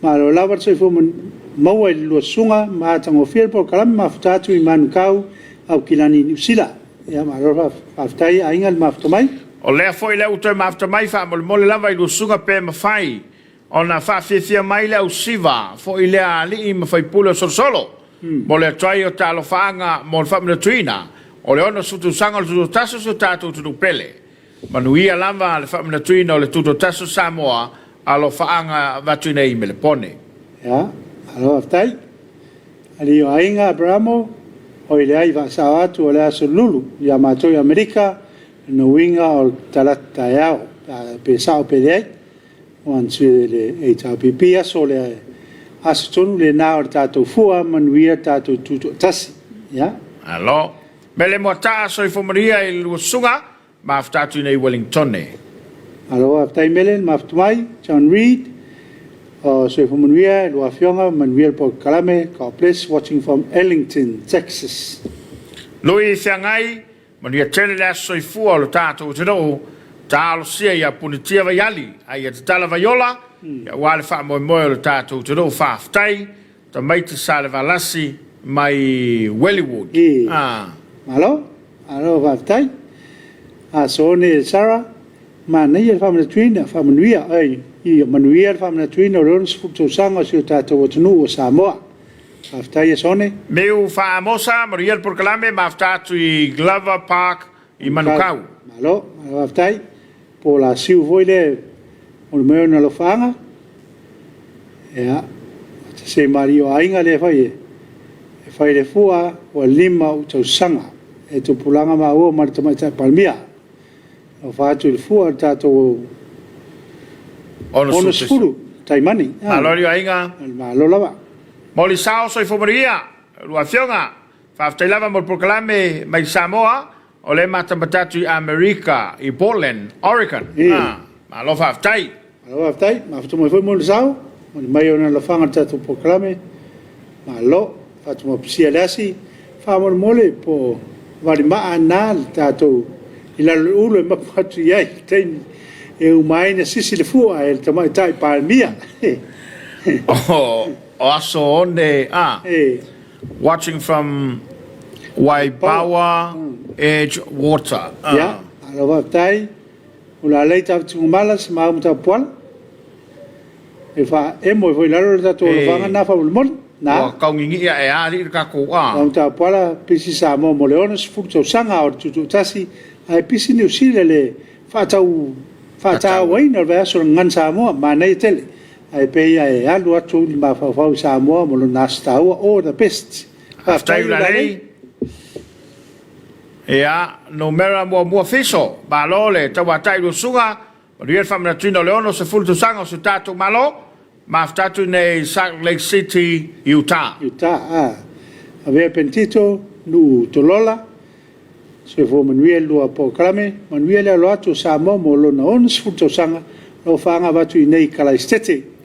ma lo lavar se fo maua i lua sunga ma tango fiel por kalam ma futatu i manukau au kilani usila ia ma rofa aftai ainga ma futamai O lea foi lea utoi mafta mai wha mole lava i lusunga pe mawhai. O na wha whiawhia mai lea usiva. Fo i lea ali i mawhai pule o solo. Mo lea trai o talo whaanga mo le whamina tuina. O le ona sutu sanga o le tuto taso su tātou tutu pele. Manuia lava le whamina tuina o le tuto taso Samoa a lo whaanga watuina i me le pone. ia alo aftai ali o ainga Abramo o i lea i wa sa atu o lea solulu ia matoi Amerika no winga o talata yao pe sao pe dei wan se le HPP aso le asutonu le na o tatou fua manuia tatou tutu tasi ya Alo. Mele mo taa so i fomaria i lusunga ma aftatu nei Wellington ne. alo aftai melen maftumai John Reed o so manuia lo afionga manuia por kalame ka place watching from Ellington Texas Lui fiangai Mani a tele le aso i fua o lo tātou te rau, tā alo sia i a punitia vai ali, ai a te tala vai ola, ia wale wha moe moe o lo tātou te rau whaaftai, ta mai te sale valasi mai Wellywood. alo whaaftai, a soone Sarah, ma nei e whamana tuina, whamanuia, ai, i manuia whamana tuina o ronas fukto sanga si o tātou o tunu o Samoa. Aftai sone Meu famosa Mariel por Calame maftatu i Glover Park i Manukau. Malo aftai po la siu voile o meu na lo fanga. Ja. Se Mario ainga le fai le fua o lima o tau sanga. E tu pulanga ma o marta mai palmia. O fatu il fua tato ono skuru taimani. Alorio ainga. Malo lava. Moli sao so i fomaria, lua fionga, whaaftai lava mo por Calame mai Samoa, o le matamatatu i Amerika, i Portland, Oregon. Ma lo whaaftai. Alo aftai, ma fatu mo foi mo sao, mo mai ona lo fanga tatu por Calame. Ma lo fatu mo psia lasi, fa mo mole po vali ma anal tatu ila ulo ma fatu yai ten e o mai na sisi le fua e tamai tai palmia. Also on the watching from Waipawa Edge Water. Ja, alo aftai, ula leita tu malas ma muta poal. E fa mo foi laro tatu lo fanga na fa mon. Na kaungi ia e ali ka ko muta poala pisi sa mo moleones fukto sanga o tutu tasi ai pisi ni usile le fa wai no verso ngan sa mo ma nei tele. Ai pe ai alu atu ma fa Samoa mo lo nasta o the best. After you lei. Ia no mera mo fiso ba lole tawa tai lo suga. Riel famna tino leono se fulto sanga su tatu malo. Ma aftatu nei Salt Lake City, Utah. Avea pentito nu tolola. Se fo manuel lo po klame, manuel lo atu Samoa mo lo na ons fulto sanga lo fanga vatu nei kala estete.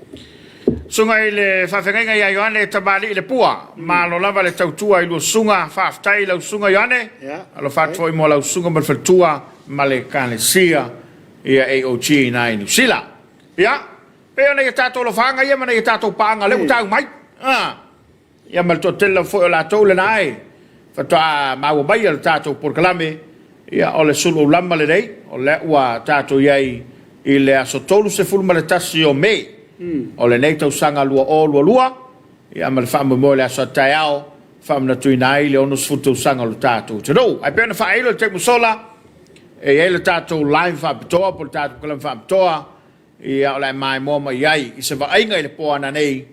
Sunga i le whawhenga ia Ioane tabali i le pua. Ma lo lava le tautua i lo sunga whaaftai lau sunga Ioane. Alo whaatfo i mo lau sunga mal whatua ma le kane sia ia AOG na i New Zealand. Ia, peo nei tato lo whanga ia ma nei tato paanga le utau mai. Ia mal to tela fo la tole na ai. Whatua maua bai al tato por Calame. Ia o le Suluaulama le rei. O le ua tato iai i le asotolu se fulma le tasi o mei. O le nei tau sanga lua o lua. Ia ma le whaama mo le aso tai ao. Whaama na tuina ai le ono sfutu sanga lo tātou. Te rau, ai pēna wha eilo le te musola. E eile tātou live whaapitoa, po le tātou kalam whaapitoa. Ia o le mai moma iai. I se wa ainga i le poa na nei.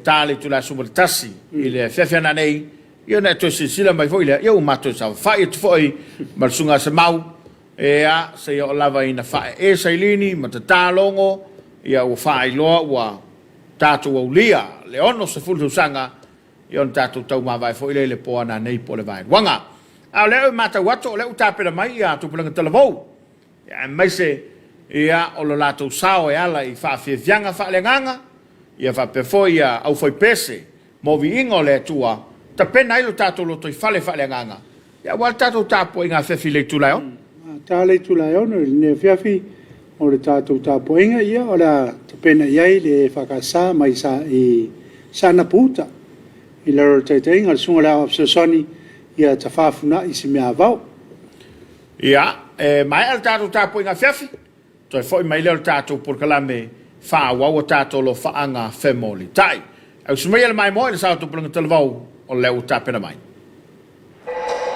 Tāli tu la suma le tasi. I le whewhia na nei. Ia nei tu sila mai fo i le. Ia u mato sa whai tu foi. Ma sunga se mau. Ia se ia o lava ina whae e sailini. Ma te tālongo. Ia o whae loa ua tātou au lia. Le ono se fultu sanga. Ia on tātou tau mawai fo i le poa na nei po le vai. Wanga. A leo mata wato leo tāpera mai ia tupulanga talavou. Ia mai se ia o lo latou sao e ala i whawhiawhianga whaelenganga. Ia whapefo ia au whai pese. Movi ingo le tua. Ta pena ilo tātou loto i whaelenganga. Ia wal tātou tāpo inga whewhi le tu leo. Tā le tu leo no ne whiawhi o le tātou tāpo inga ia o la ta pena iai le whakasa mai sa i sana puta i laro te inga sunga la obsesoni ia tafafuna i si mea vau. Ia, mai al tātou Tapuaiga Afiafi, toi foi mai leo tātou porkalame whāwau o tātou lo whaanga whemoli tai. Au sumai ala mai moe le sātou pulanga talavau o leo tāpena mai. Leo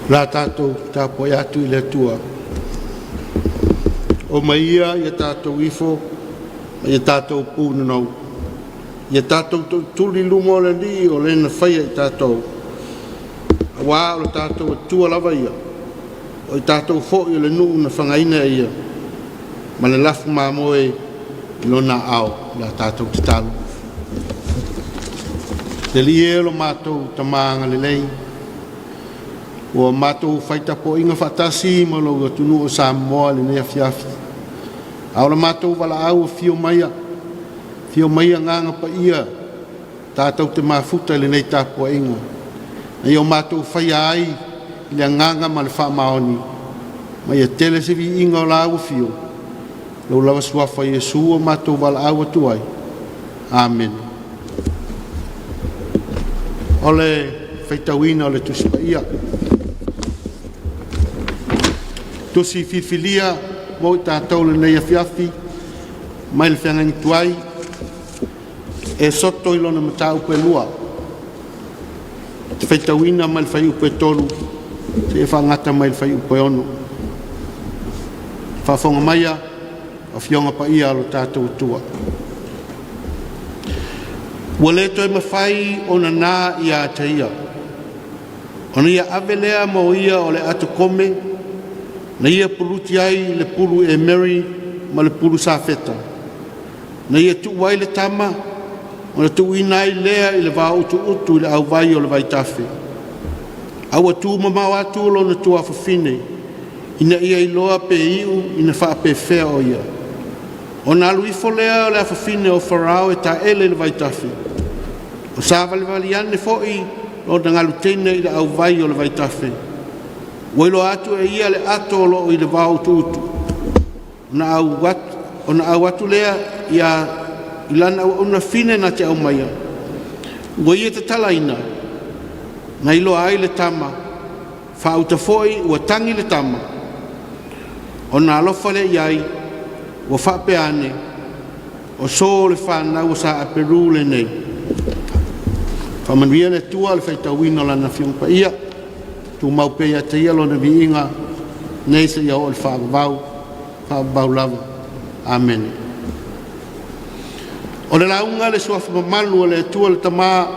La tātou tāpoi atu I le tua. O maia ia tātou ifo, ia tātou pūnanau. Ia tātou tuli lunga o le li o le na whaia I tātou. Wā o le tātou atua lava ia. O I tātou fo I le nuu na whangaina ia. Ma le lafu māmoe I lona ao la tātou te talu. Te li e lo mātou tamanga le lei. O mātou whaitapo inga whatasi ma lo tunu o Samoa le nea Afiafi. Aola mātou wala au fio maia. Fio maia nganga pa ia. Tātou te mafuta le nei tāpua inga. Na i o mātou whaia ai le nganga ma le wha maoni. Ma ia tele se vi inga o la au fio. Lau lawa suafa Yesu o mātou wala au atuai. Amen. Ole whaitawina o le tusipa ia. Tusi fifilia mo I tātou le nei Afiafi. Mai le whiangani tuai. E soto I lona mata upe lua. Te whaitawina mai le whai upe tolu. Te e whangata mai le whai upe ono. Whafonga maia. A fionga pa ia alo tātou tua. Wale toi mawhai o na nā ia te ia. Ona ia avelea mo ia o le atu kome. Na ia puluti ai le pulu e Mary ma le pulu sāwheta. Na ia tuwai le tama. Ona tuwinai lea I le wā utu utu I le au vai o le vai tafe. Aua tu mamau atu lo na tua whawhine. Ina ia I loa pe iu ina wha pe whea o ia. Ona alu ifo lea o le whawhine o wharao e ta ele le vai tafe. O sāwale wali ane fo'i o na ngalu tene I le au vai o le vai tafe. Wailo atu e ia le ato lo I le wau tutu. Ona au watu lea ia ilana ona fine na te au maia. Ua ia te talaina. Na ilo ai le tama. Whauta foi ua tangi le tama. Ona alofa le iai. Ua whape ane. O so le whanau sa a Peru le nei. Whamanuia le tua le whaitawina lana whiongpa ia. Tu mau pea te ia lona viinga nei se ia o le whaabau lava. Amen. O le launga le suafa mamalu le tua le tama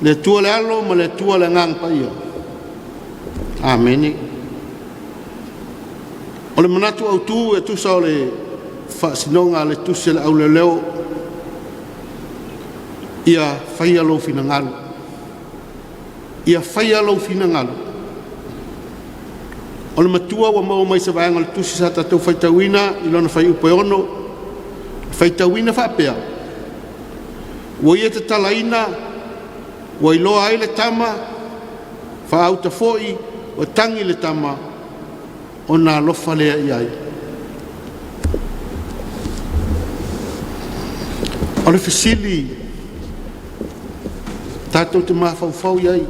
le tua le alo ma le tua le ngang pa ia. Amen. O le manatu au tu e tusa o le whaasinonga le tusa le au le leo ia whaia lo fina ngalu. Ia whaia lau whina ngalu. O le matua wa mau mai sa vaenga le tusi sa tatou whaitawina I lona whai upe ono. Whaitawina whapea. Wa ia te talaina, wa iloa ai le tama, whaauta foi, wa tangi le tama, o nā lofa lea iai. O le fisili, tātou te mawhauwhau iai.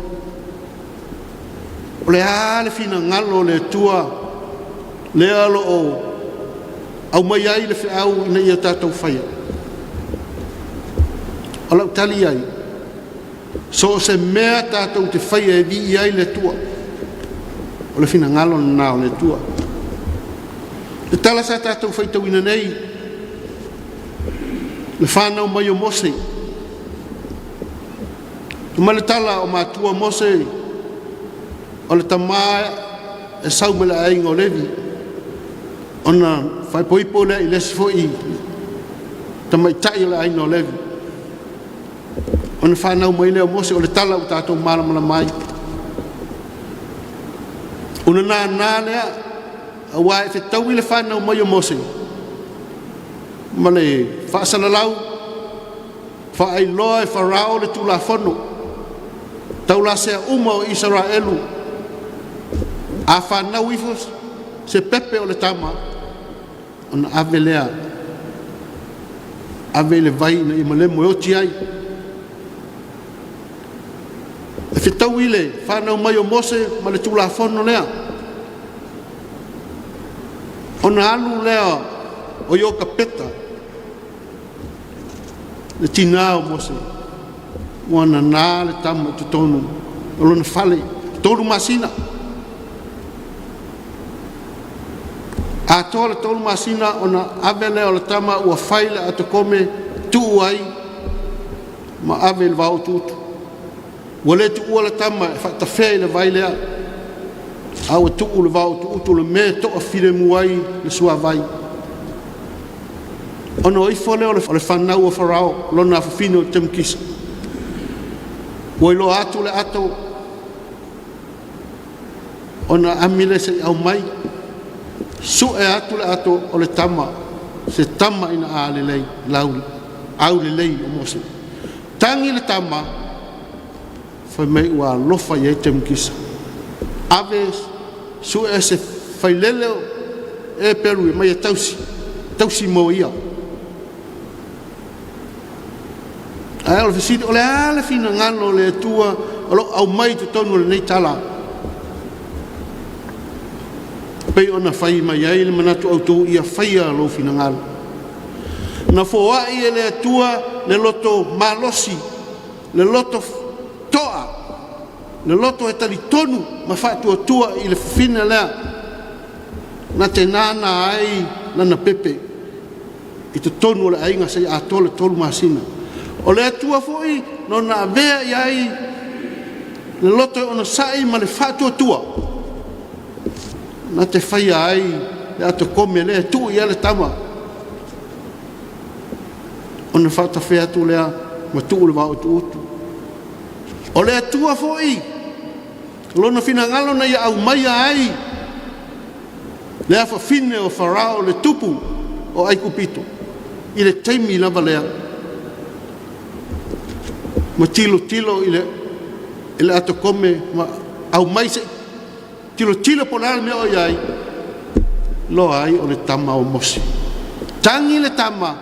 O le ale fina ngalo le tua le alo o au mai ai le whiau ina ia tātou whaia. O lau tali ai. So se mea tātou te whaia e vi ai le tua. O le fina ngalo na o le tua. Le tala sa tātou whaitau ina nei. Le whanau mai o mose. Tuma le tala o mātua mose. O le tamaa e saumele a ingo levi. Ona whai poipo le I lesi foi tamai tai le aino levi. Ona whanau mai leo mose o le tala o tātou maramana mai. Ona nā lea a wā e whetau I le whanau mai o mose. Ma le whaasalalau whaai loa e wharao le tula whono. Tau la sea uma o Israelu. A whanau ifos se pepe o le tama. Ona ave lea. Ave le vai na ima le moeoti ai. E whetau I le whanau mai o mose ma le tula whono lea. Ona alu lea o ioka peta. Le tina o mose. Wana nā le tama te tonu. O lona whale. tolu masina a tola tolu masina ona avele o le tama ua faile atu kome tu ai ma avele va ututu wale tu ua le tama e fa tafe le vaile au tu ule va ututu le me to afile muai le sua vai ono i fole o le whanau o wharao lona whawhine o temkisa Woilo atu le ato ona amile se au mai su e atu le ato o le tama se tama ina a le lei lauli au le lei o mose tangi le tama fa mai ua lofa ye temkisa ave su e se failele e peru mai tausi mo ia al visite ole ala fina ngalo le tua alo au mai tu tonu le nei tala pe ona fai mai ai le manatu auto ia faia lo fina ngalo na foa ia le tua le loto malosi le loto toa le loto e tali tonu ma fa tua i le fina le na te nana ai na pepe i te tonu le ainga sai a tole tolu masina o le atua foi no na vea iai le loto ona sai ma le fatu tua na te fai ai le ato come le tu ia le tama ona fata fea tu le ma tu le va tu o le atua foi lona fina ngalo na ia au mai ai le afa fine o farao le tupu o ai kupito i le taimi lava lea ma tilo ile ato come ma au mai se tilo ponal me o iai lo ai o le tama o mosi tangi le tama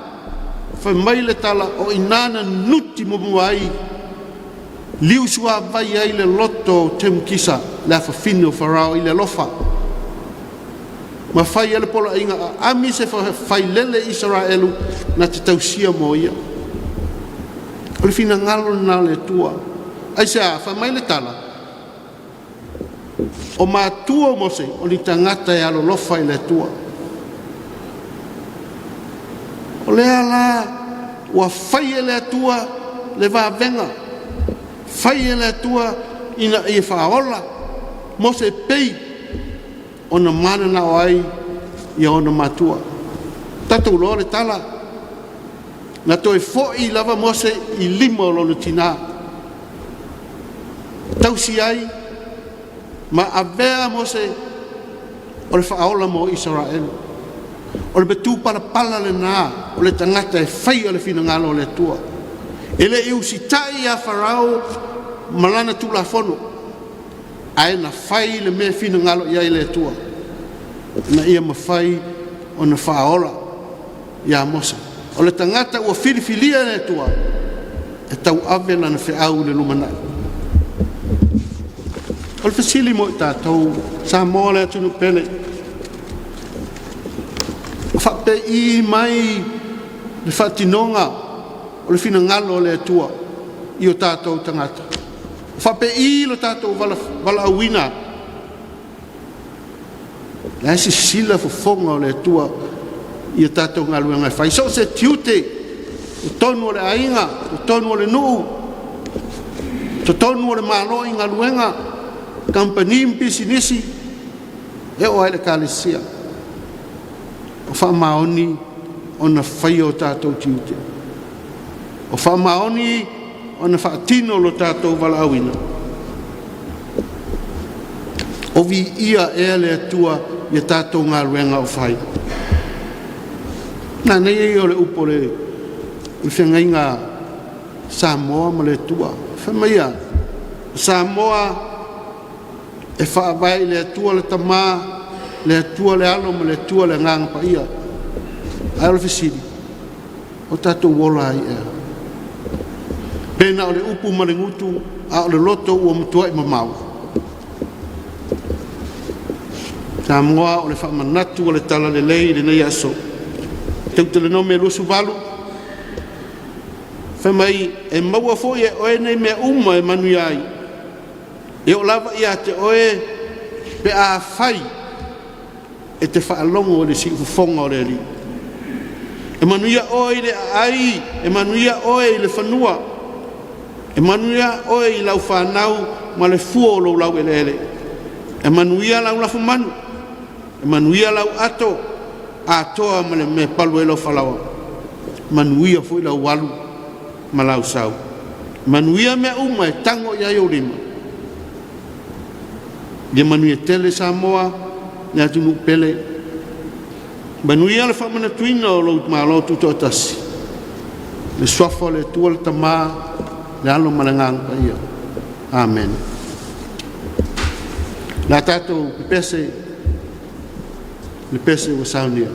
fa mai le tala o inana nuti mo ai liu sua vai ai le loto temkisa la fa fino farao ile lofa ma fai ele pola inga ami se fa fai lele Israelu na te tausia mo ia o fina ngalo na le tua ai sa fa mai le tala o ma tua mo se o ni tangata e alo lofa i le tua o le ala wa fai ele tua le va venga fai ele tua ina e faola mo se pei ona mana na ai ia ona matua tatu lo le tala na toi foi lava mose i limo lo tina tausi ai ma avea mose o le faola mo Israel o le betu pala le na o le tangata e fai o le fina ngalo le tua ele i usitai a farao malana tu la fono ai na fai le me fina ngalo ia le tua na ia ma fai o na faola ia mosa o le tangata ua filifilia le tua e tau ave na na feau le lumana o le fasili mo tātou Samoa le atunu pele o whape i mai le whatinonga o le fina ngalo le tua i o tātou tangata o whape i lo tātou wala awina la si sila fofonga o le tua i o tātou ngaluenga whai so se tiute o tonu o le ainga o tonu o le nuu o tonu o le malo i ngaluenga company business e o ai le kalesia o fa maoni ona fai o tātou tiute o fa maoni ona fa tino lo tātou wala awina o vi ia e le tua ia tātou ngaluenga o fai na nei o le upo le whengainga Samoa ma le tua whamaia Samoa e whaavai le tua le tamā le tua le alo ma le tua le nganga pa ia ai le whisiri o tātou wola ai ea pena o le upu ma le ngutu a o le loto ua mutua i mamau Samoa o le whamanatu o le tala le lei le nei aso te le nome lusu valu whamai e maua foi e oe nei mea uma e manu ai E o lava ia te oe pe a fai e te whaalongo o le si ufonga o le ali. E manuia oe le ai, e manuia oe le whanua, e manuia oe i lau whanau ma le fua o lau ele ele. E manuia lau lafu manu, e manuia lau ato, a toa ma le me palu e lau whalawa. Manuia fui lau walu ma lau sau. Manuia me uma e tango ia i o lima. Dia manuia tele Samoa, ni atu nuk pele. Manuia le whamana tuina o lau malo tuto atasi. Le swafa le tua le tamaa, le alo malangang pa ia. Amen. Nā tātou le pese wa saunia.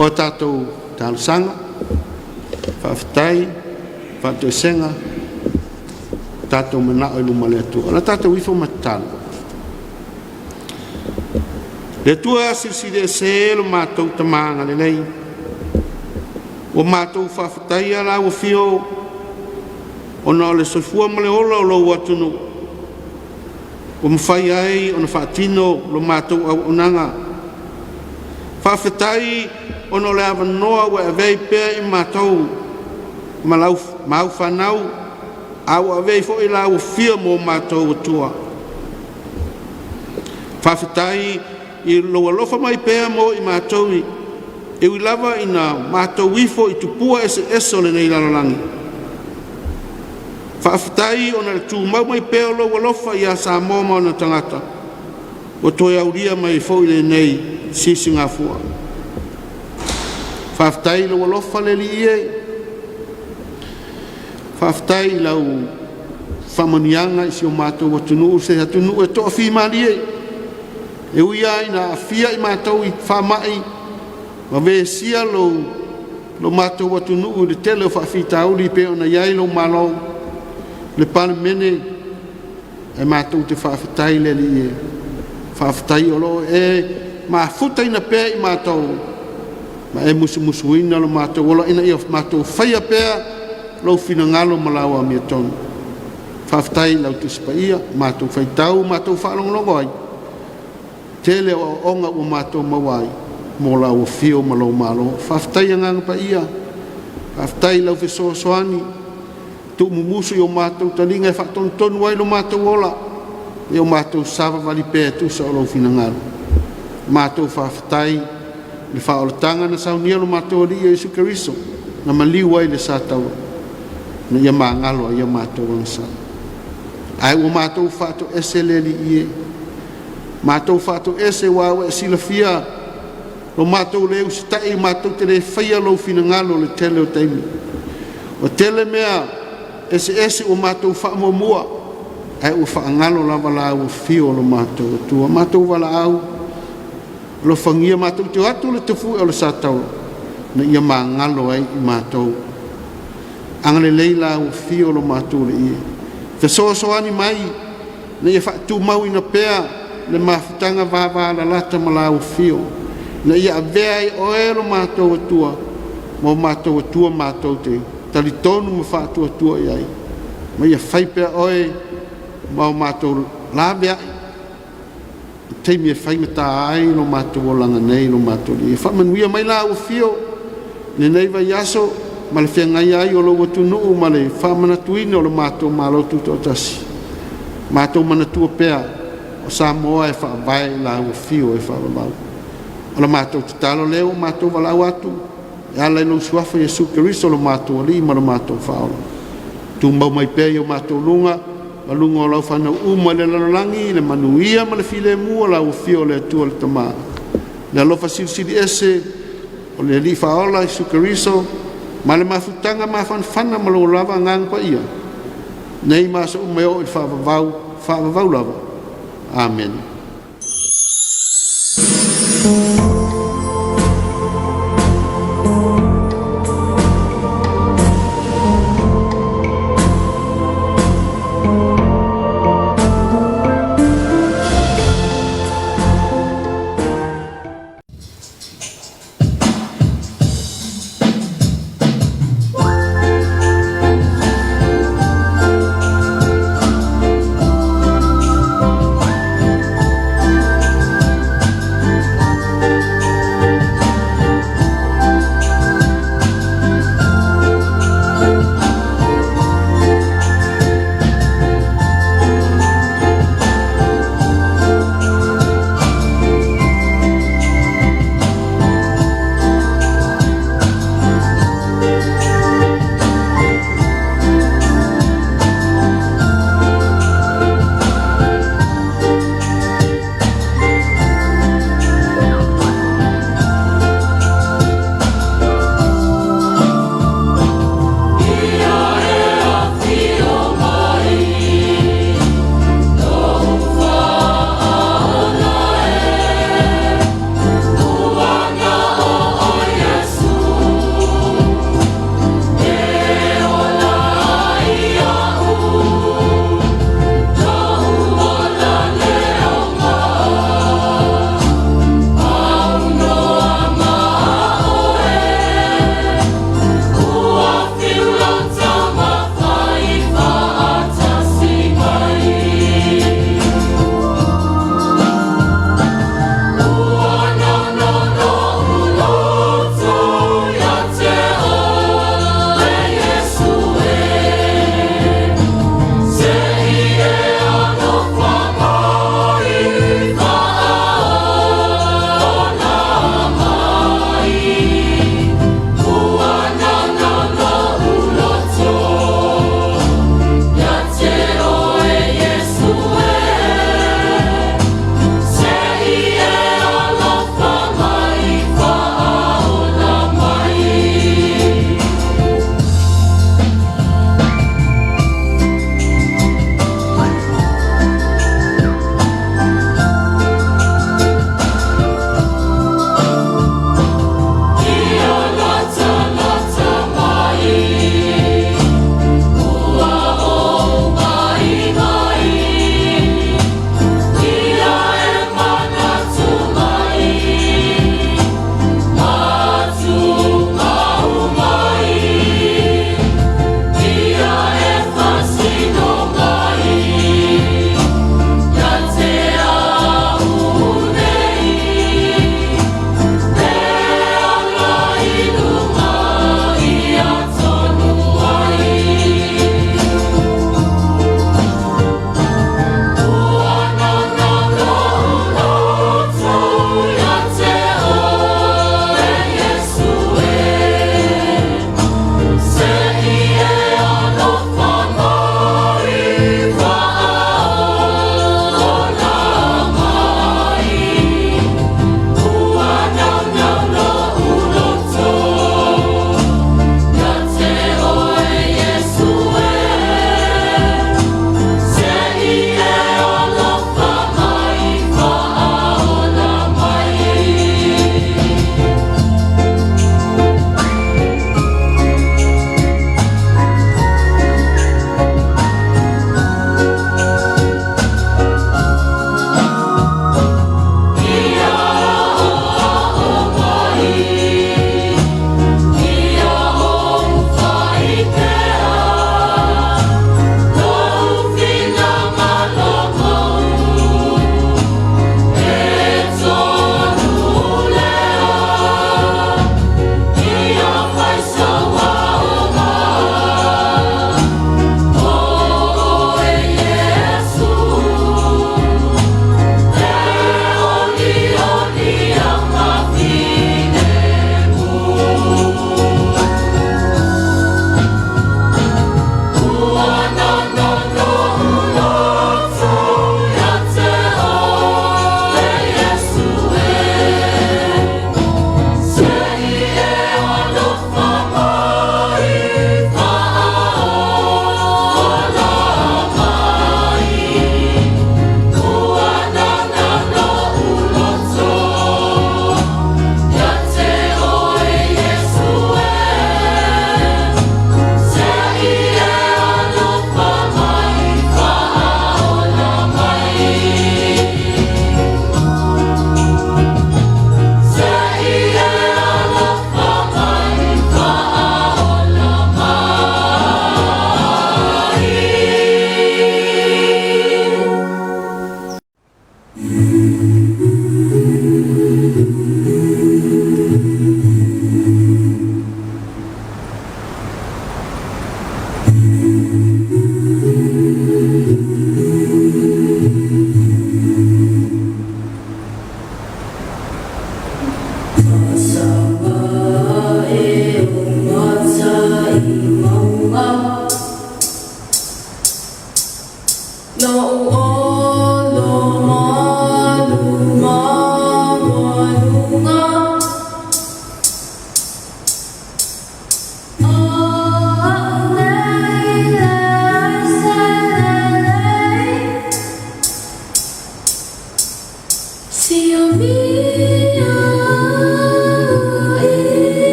O tātou tālusanga, whawhitai, whatoesenga, tātou mana o iluma le atua. Ana tātou wifo matalo. Le tua silsile se lo mātou tamanga le nei. O mātou whawhitai ala o fio, o na le soifua ma le ola o lau atunu. O mwhai ai o na whaatino lo mātou au unanga. Whawhitai o no le awanoa ua avei pēr i mātou mau whanau au avei fo i la ua fia mō mātou tua. Whawhitai i loa lofa mai pēr mō i mātou e ui lava i nā mātou wifo i tupua eso le nei lalalangi. Whawhitai o na le tū mau mai pēr loa lofa i a Samoa mau na tangata o toi auria mai fo i le nei sisi ngā fua. Whaftai lo walofa le li ie. Whaftai lau whamanianga isi o mātou atunu se atunu e toa whi mali e. E ui ai na afia I mātou I whamai. Ma ve sia lo mātou atunu le tele o whawhitauri pe ona iai lo malo. Le pane mene e mātou te whawhitai le li e. Whawhitai o lo e ma futai na pe I mātou. Ma e musu ina lo mātou ola ina I mātou whaia pea lo fina ngalo malawa mia tonu. Whawhitai lau te sipaia, mātou whaitau, mātou whaalongolongo ai. Tele o onga o mātou mawai, mō lau o whio malo malo. Whawhitai anganga pa ia, whawhitai lau whesoasoani, tu mumusu I o mātou talinga e whaton tonu ai lo mātou ola. E o mātou sawa wali pēr tu sa o lau fina ngalo. Mātou whawhitai, le whaolatanga na saunia lo mātou ali Iesu Keriso, na maliu ai le sātau, na ia māngalo ia mātou angsa. Ai o mātou whātou ese le li ie, mātou whātou ese wāua e sila fia, lo mātou leu sitai mātou te le whaia lo fina ngalo le tele o teimi. O tele mea ese o mātou whaamomua, ai o whaangalo lava lau o fio lo mātou tua, mātou wala au, lo whangia mātou te atu le te fui o le sātau, na ia māngalo ai I mātou. Angale leila o fio lo mātou le ie. Whesoasoani mai, na ia whaatu mau ina pēa, le mawhitanga vāvā la lata mala o fio. Na ia avea I oe lo mātou atua, mo mātou atua mātou te, tali tonu ma whaatu atua iai. Ma ia whaipea oe, ma mātou lābea, teimi e whaimata ai lo mātou o langa nei lo mātou li. E whamanuia mai la o fio, ne nei vai aso, ma le whiangai ai o lo watunu ma le whamanatuina o lo mātou mālo tuto tasi. Mātou manatua pēa o Samoa e whaavai la o fio e whaavau. O la mātou te talo leo, mātou walau atu, e ala ilo suafa Iesu Keriso lo mātou ali ma lo mātou whaola. Tūmbau mai pēa o mātou lunga, ma lunga o lau whanau uma le lalolangi, le manuia ma le file mua la o fio le atua le tamaa. Le alofa silisili ese, o le li whaola Iesu Keriso, ma le mafutanga ma whanwhana ma lo lava ngang pa ia. Nei ma sa umeo I whaavavau lava. Amen.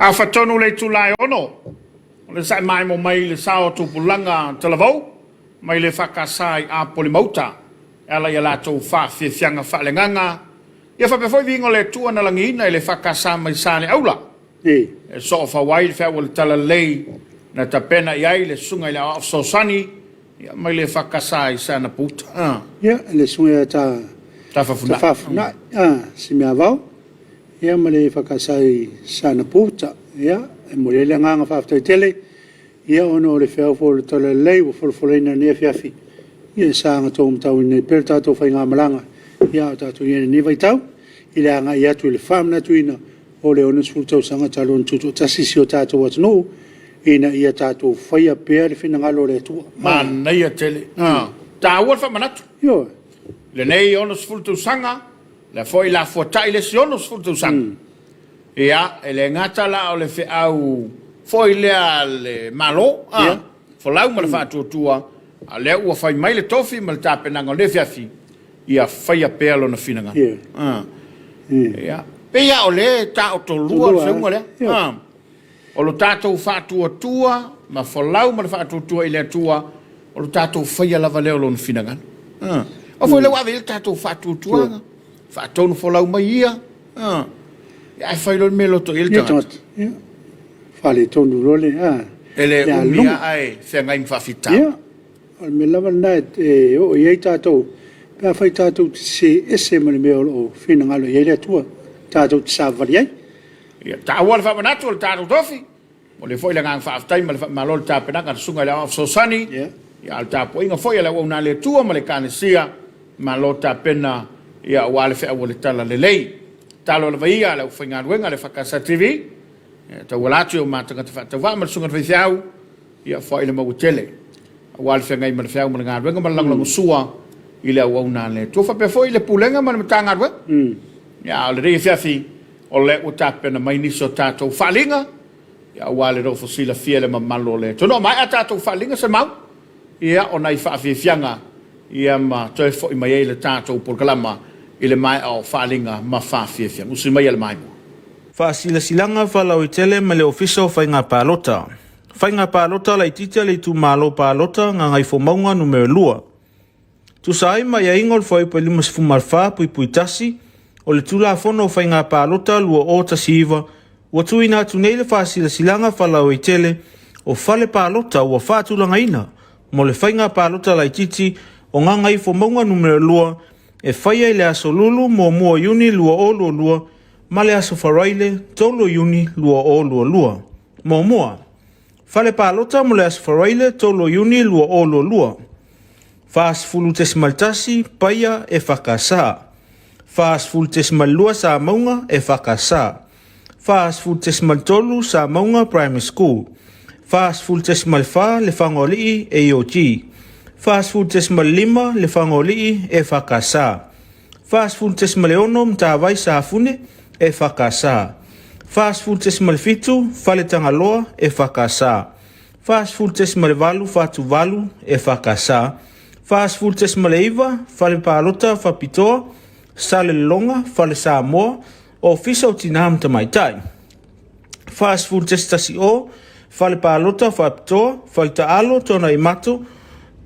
A whatonu le tūlai ono. Le sai mai mo mai le sao tupulanga talavau. Mai le whakasai a polimauta. Ala ia lātou whawhianga whalenganga. Ia whapewhoi vingo le tua na langina i le whakasa mai sāne aula. E so whawai le whawal tala lei na tapena iai le sunga i le afsosani. Ia mai le whakasai sāna puta. Ia, le sunga ta whafuna. Ta whafuna. Si mea vau. Ia mai le whakasai sāna puta. Ia, e mo le nganga whaftai tele. Ia ono le whawfo le tala lei wa whalwhaleina ni Afiafi. Ia sanga tō mtau nei pere tātou whai ngā malanga. Ia o tātou iene ni vai tau. I le anga i atu i le whamna tuina. O le ono sfultau sanga talo on tutu tasisi o tātou atano. Ina ia tātou whai a pēr le whina ngalo le atua. Mana ia tele. Tā ua whamanatu. Io. Le nei ono sfultau sanga. Le foi la fuatai le si ono sfultau sanga. Ia, e le ngata la o le whi au foi lea le malo. Folau ma le whātua a lea ua whai mai le tofi ma le tāpenanga o le Afiafi. Ia whai a pēr lo na whinanga. Ia. Pea o le tā o tolua o se unga lea. O lo tātou whātua ma folau ma le whātua i le atua. O lo tātou whai a lava leo lo na whinanga. O foi leo ave le tātou whātua. Whātonu folau mai ia. Ia whai lo me loto i le tangata. Whale tonu role. Ele umia ai whengai mwhawhita. Ia. O me lava nai e o iei tātou. Pea whai tātou se ese mani mea o whina ngalo iei le atua. Tātou te sāwari ai. Ia, tā ua le whamanatu o le tātou tofi. O le foi le ngang whaafitai ma lo le tāpenanga te sunga le afsosani. Ia, le Tapuaiga foi le wauna le tua ma le kanesia. Ma lo tāpena ia ua le whea ua le tala le lei. Talo le vaia le whainga ruenga le whakasa TV. Ta ua latu o mātanga te whatawa ma le sunga te whaithiau. Ia, foi le mau tele. Ua le whengai ma le wheau ma le ngā ruenga ma le langlangu sua. I le wauna le tua whape foi le pulenga ma le matanga ruenga. Ia, o le rei Afiafi. O le o tāpena mai niso tātou whalinga. Ia, ua le rofo sila fia le mamalo le. Tono mai a tātou whalinga se mau. Ia, o nai whaafianga. Ia, ma toi fo i mai e le tātou porkalama. I le mai au whalinga ma whaafianga. Usi mai e le mai mo. Whaasila silanga whalau i tele ma le ofisa o whainga pālota. Whainga pālota la i tita le tu mālo pālota ngā ngai fo maunga numero lua. Tu sai mai a ingol fwai pa lima sifu marwha pui tasi. O le tula fono o whainga pālota lua o tasiva. Ua tui nā tu nei le whaasila silanga whalau i tele. O whale pālota ua whātulanga ina. Mo le whainga pālota la i titi o ngā ngai fo maunga numero lua. E whaia i le aso lulu mo mua yuni lua o lua lua. Ma le aso wharaile tolo yuni lua o lua lua. Mo mua. Whale pālota mo le aso wharaile tolo yuni lua o lua lua. Whaas fulu tesimaltasi paia e whakasa. Whaas fulu tesimalua sa maunga e whakasa. Whaas fulu tesimaltolu sa maunga primary school. Whaas fulu tesimalwha le whangolii e IOG. Whaas fulu tesimalima le whangolii e whakasa. Whaas fulu tesimaleono mtawai sa afune e whakasa. Whaas fulu tesimalfitu whale tangaloa e whakasa. Whaas fulu tesimalevalu whatu valu e whakasa. Whaas fulu tesimaleiva whale pālota whapitoa. Sale longa whale Samoa o fisa o tinam tamaitai. Whaas fulu testasi o whale pālota whapitoa whale taalo tona i mato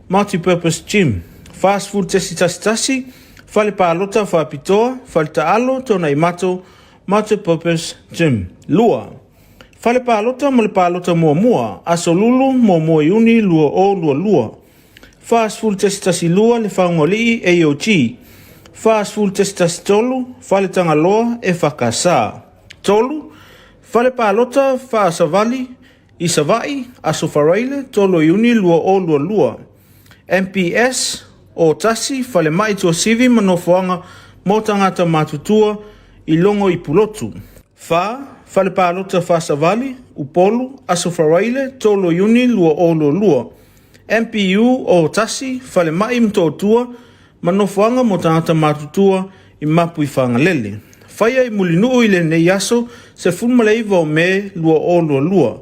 multi-purpose gym. Whaas fulu testasi whale pālota whapitoa whale taalo tona i mato multi-purpose gym. Lua. Whale pālota mo le pālota mua aso lulu mua iuni lua o lua lua. Whaas fulu testasi lua le whaongolii AOG. Whaas fulu testasi tolu, whale tangaloa e whakasa. Tolu, whale pālota whaasavali, i savai, aso wharaile, tolo iuni lua o lua lua. MPS, o tasi, whale mai tua sivi manofoanga, mo tangata matutua, i longo i pulotu. Whale pālota whaasavali, upolu, aso wharaile, tolo iuni lua o lua lua. MPU, o tasi, whale mai mtotua, manofoanga mo tangata matutua i mapu i whangalele. Whaia i mulinu i le nei aso se funmaleiva o me lua o lua lua.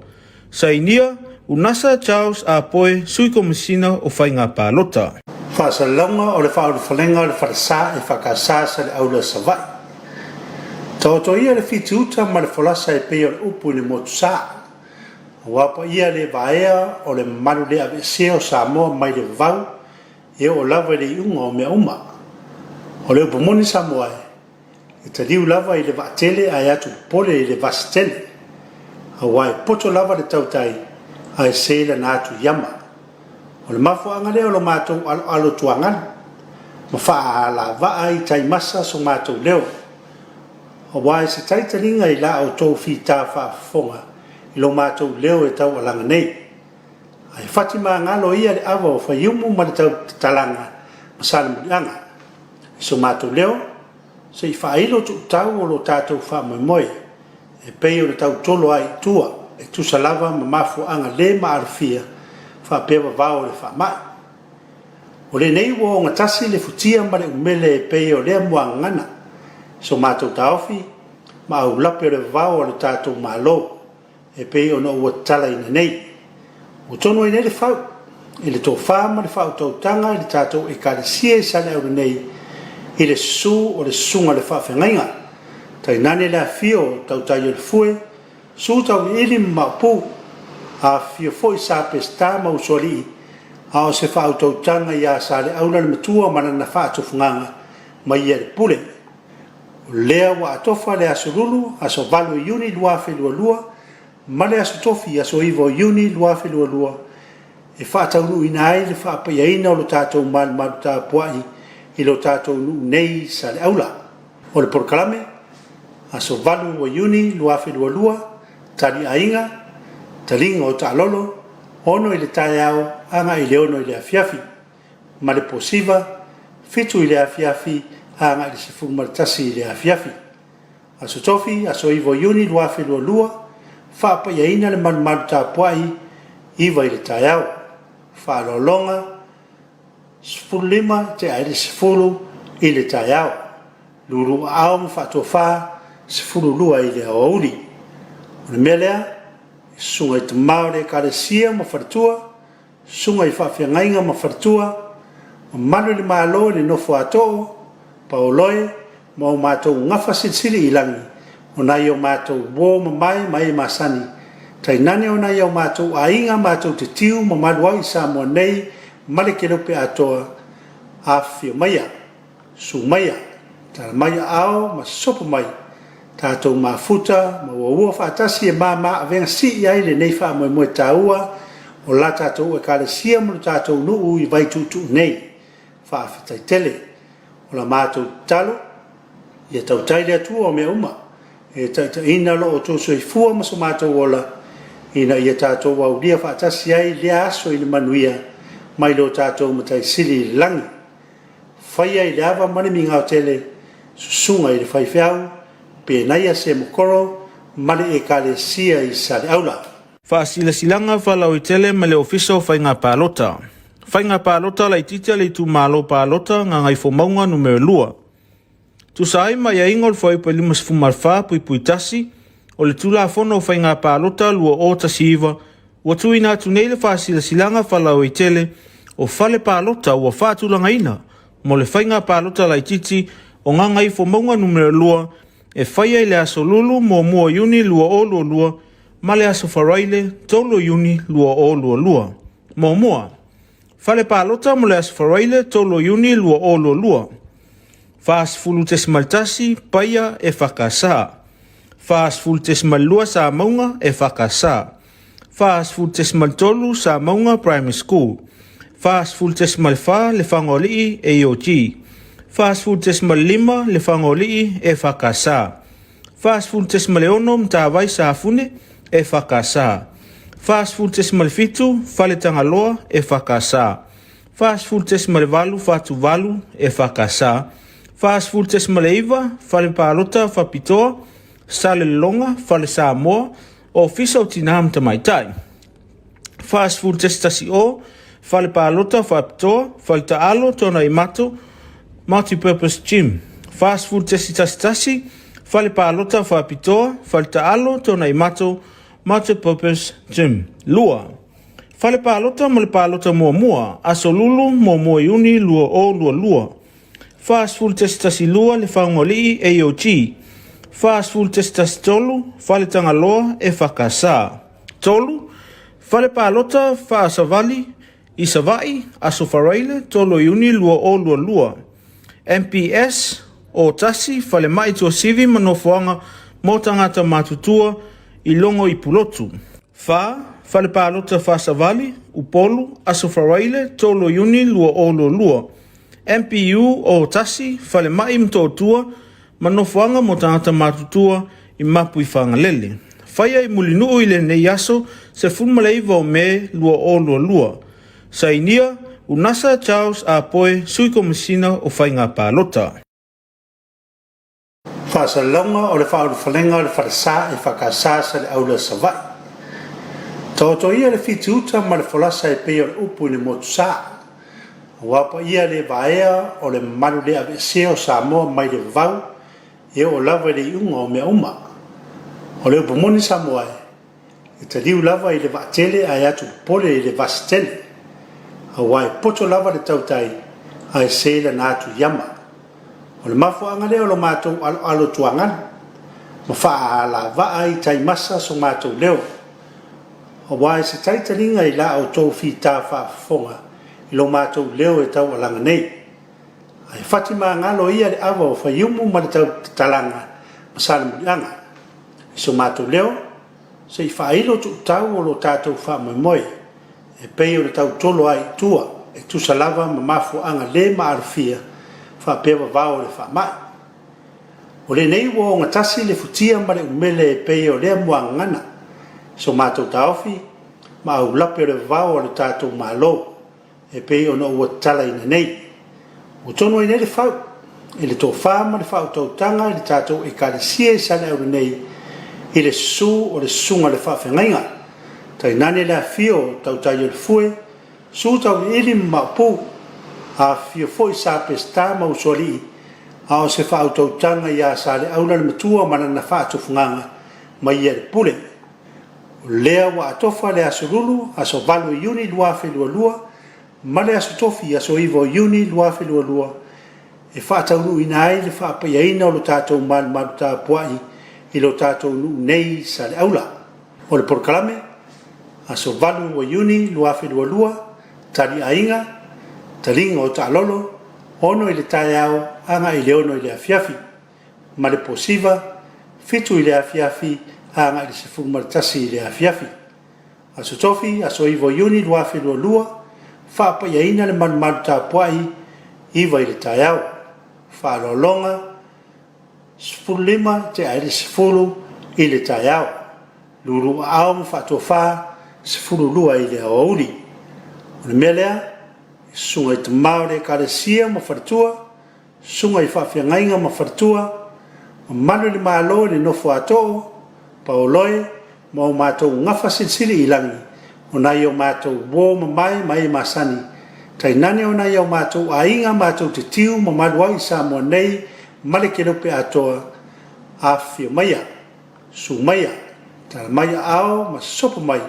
Sa inia, unasa Charles a poe sui komisina o whainga pālota. Whaasalonga o le whauru whalenga o le wharasa e whakasa sa le aula savai. Toto ia le fituta ma le folasa e pei o le upu le motusa. Wapa ia le vaea o le malu le aveseo Samoa mai le vau e o lava le iunga o mea uma. O le upamoni Samoa e ta liu lava i le vaatele ai atu pole i le vasitele. Hawaii poto lava le tautai ai seila na atu yama. O le mafuanga leo lo mātou alo tuangana. Ma faa la vaa i tai masa so mātou leo. Hawaii se taitalinga i la o tau fita faa fonga. I lo mātou leo e tau alanga nei. Ai Fatima ngalo ia le awa o whaiumu ma le tau talanga ma sala mulianga. I so mātou leo, se i whailo tu tau o lo tātou wha moi moi. E pei o le tau tolo ai tua, e tu salava ma mafu anga le ma arfia, wha pewa vao le wha mai. O le nei wo o ngatasi le futia ma le umele e pei o lea mua ngana. So mātou taofi, ma au lape o le vao o le tātou malo. E pei o no ua tala ina nei. O tono ina le whau, e le tō whama le whau tau tanga, le tātou e kāre sia e sale au nei, i le su o le sunga le whawhengainga. Tai nane le afio tau tai o le fue, su tau ili maupu, a fio fo i sa pesta ma usoli, a o se whau tau tanga i a sale au le matua mana na whātu whunganga, ma i le pule. O lea wa atofa le asurulu, aso valu i uni luafe lua, male aso tofi aso ivo iuni luafe lua e whaataunu ina ai le whaapayaina o lo tātou malu Tapuaiga i lo tātou nei sa le aula. O le porkalame aso valu o iuni luafe lua tali ainga, talinga o ta'alolo, ono i le taiao anga i le ono i le Afiafi, ma le posiva fitu i le Afiafi anga i le sefulu maritasi i le Afiafi. Aso tofi aso ivo iuni luafe lua whaapayaina le malu Tapuaiga iwa i le taiao. Whaalolonga, sefulu lima te aile sefulu i le taiao. Lulu ao ma whaatoa sefulu lua i le awauri. O le mea lea, sunga i te mao le kalesia ma wharatua, sunga i whawhiangainga ma wharatua, ma manu le maalo le nofo atoo, paoloe, ma o mātou ngafa sili i langi. O nai o mātou wō ma mai masani. Tai nane o nai o mātou ainga mātou te tiu ma malua i Samoa nei, male ke lope atoa Afio maia, su maia, tala maia ao ma sopo mai. Tātou mafuta, ma ua whaatasi e mama a venga si i aile nei wha moe tāua, o la tātou e kāle sia mo tātou nuu i vai tutu nei, wha awhitai tele. O la mātou talo, i a tau taile atua o mea uma. E taita ina lo o tōso i fua maso mātou ola, ina ia tātou wau lia whaatasi ai lea aso i le manuia, mai lo tātou matai sili langi. Whaia i le awa manimi ngau tele, susunga i le whaiwhiau, pe naia se mokoro, male e kale sia i sale aula. Whaasila silanga whalau i tele ma le ofisa o whainga pālota. Whainga pālota la i titia le tu mālo pālota ngā ngai whomaunga numero lua. Tu sai mai a ingol foi pe limas fumarfa pui tasi o le tula fono fai ngā pālota lua o tasiva ua tuina tu nei le whaasila silanga whalau i tele o whale pālota ua whaatulanga ina mo le whai ngā pālota lai titi o ngā ngai whomaunga numero lua e whaia i le aso lulu mo mua iuni lua o lua lua ma le aso wharaile tolo iuni lua o lua lua mo mua whale pālota mo le aso wharaile tolo iuni lua o lua lua Fas fulu tesmaltasi paya e whakasa. Fas fulu tesmalua sa maunga e whakasa. Fas fulu tesmaltolu sa maunga primary school. Fas fulu tesmalfa le whangolii e IOG. Fas fulu tesmalima le whangolii e whakasa. Fas fulu tesmaleono mtawai sa afune e whakasa. Fas fulu tesmalfitu fale tangaloa e whakasa. Fas fulu tesmalevalu fatu valu e whakasa. Fas fulu tesmaleiva, fale pālota, whapitoa, sale longa, fale Samoa, o fisa o tinam tamaitai. Fas fulu testasi o, fale pālota, whapitoa, fale taalo, tona i mato, multi-purpose gym. Fas fulu testasi, fale pālota, whapitoa, fale taalo, tona i mato, multi-purpose gym. Lua. Fale pālota, male pālota mua, aso lulu, mua iuni, lua o lua lua. Fast food testasi lua le whaongolii AOG. Fa'asfulu testasitolu fale tagaloa e fakasā. Tolu fale palota fa'asavali i sava'i aso faraile tolo iuni lua o lua. MPS o tasi fale mai tuasivi manofoanga mo tangata matutua i longo i pulotu. Fale palota fa'asavali upolu aso faraile tolo iuni lua o lua. MPU o tasi fale mai mtotua manofoanga mo tangata matutua i mapu i whangalele. Whaia i mulinuu i le nei aso se fulmaleiva o me lua o lua. Sainia, Unasa Charles a poe sui komisina o whainga pālota. Whaasalonga o le whaurwhalenga o le wharasa e whakasā sa le aula savai. Toto ia le whitiuta ma le wholasa e peo le upu ni motu sā. Wapa ia le vaea o le maru le ave seo Samoa mai le vau e o lava le iunga o mea uma. O le upumoni Samoa e te liu lava i le vaatele a atu pole i le vasitele. A wai poto lava le tautai a e seila na atu yama. O le mafu anga leo lo mātou alo tuangana. Ma faa ala vaa i tai masa so mātou leo. O wai se taitalinga i la au tau fi tā faa fonga i lo mātou leo e tau alanga nei. Ai Fatima ngalo ia le awa o whaiumu ma le tau talanga ma sāna mulianga. So mātou leo, se i whailo tu tau o lo tātou wha moe e pei o le tau tolo ai tua e tusa lava ma mafu anga le ma arfia wha pewa vao le wha mai. O le nei wo o ngatasi le futia ma le umele e pei o lea mua ngana. So mātou taofi ma au lape o le vao o le tātou malo e pei o no ua tala ina nei. O tono i nei le whau, e le tō whama le whau tau tanga i le tātou e kare sia i sale au nei i le su o le sunga le whawhengainga. Tai nane le fio tau tai o le fue, su tau ili maupu, a fio foi sa pesta ma usoli, a o se whau tau tanga i a sale aula le matua mana na whātu funganga ma i le pule. O lea wa atofa le asurulu, aso valu i uni luafe lua, ma le aso tofi aso iwo iuni luafe lua, e whātaunu ina ai le whāpaiaina o lo tātou malu Tapuaiga i lo tātou nu nei sa le aula. O le porkalame, aso valu o iuni luafe lua, tali ainga, talinga o ta'alolo, ono i le tae au, anga i le ono i le Afiafi, ma le posiva, fitu i le Afiafi, anga i le sefu maritasi i le Afiafi. Aso tofi, aso iwo iuni luafe lua, whāpaiaina le malu Tapuaiga, iwa i le tae au, whālolonga, sifuru lima te aere sifuru i le tae au. Lulu au ma whātofa, sifuru lua i le aouri. O le mea lea, sunga i te mao le karesia ma wharatua, sunga i whawhiangainga ma wharatua, ma manu le malo le nofo atoo, pa o loe, ma o mātou ngafa silsili i langi, o nai o mātou wō ma mai masani, tai nane o nai o mātou ainga mātou te tiu ma maluai Samoa nei, male ke lope atoa a fio maia, su maia, tala maia ao ma sopo mai,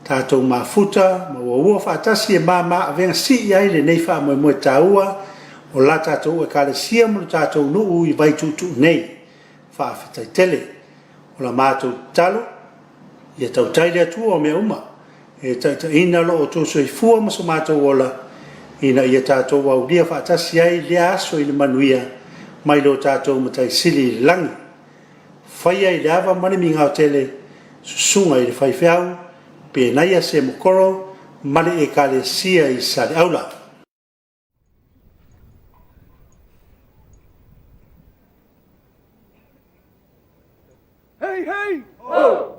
tātou mafuta, ma ua whaatasi e mama a venga si i aile nei wha moe tāua, o la tātou e kare sia mo tātou nuu i vai tutu nei, wha awhitai tele, o la mātou talo, i a tau taile atua o mea uma, e taita ina lo o tōso i fua ma so mātou ola, ina i a tātou au lia whaatasi ai lea aso i le manuia, mai lo tātou matai sili langi. Whaia i le awa mani mi ngau tele, susunga i le whaiwheau, pe naia se mokoro, mani e kare sia i sale aula. Hey, hey! Oh!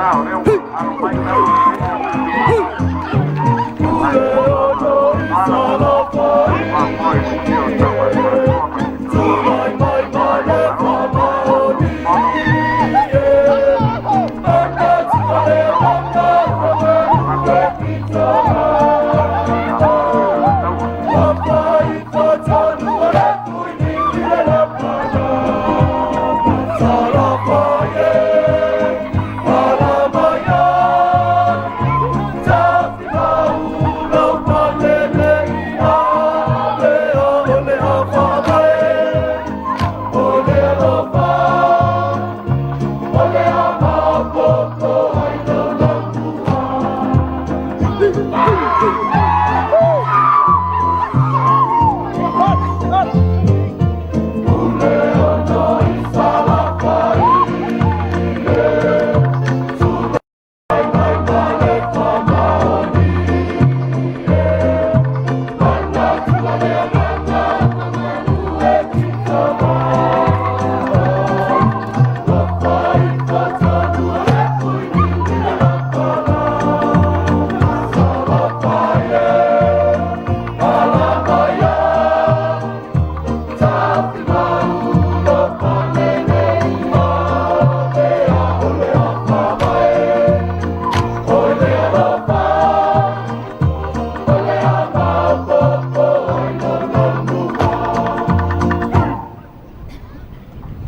Now,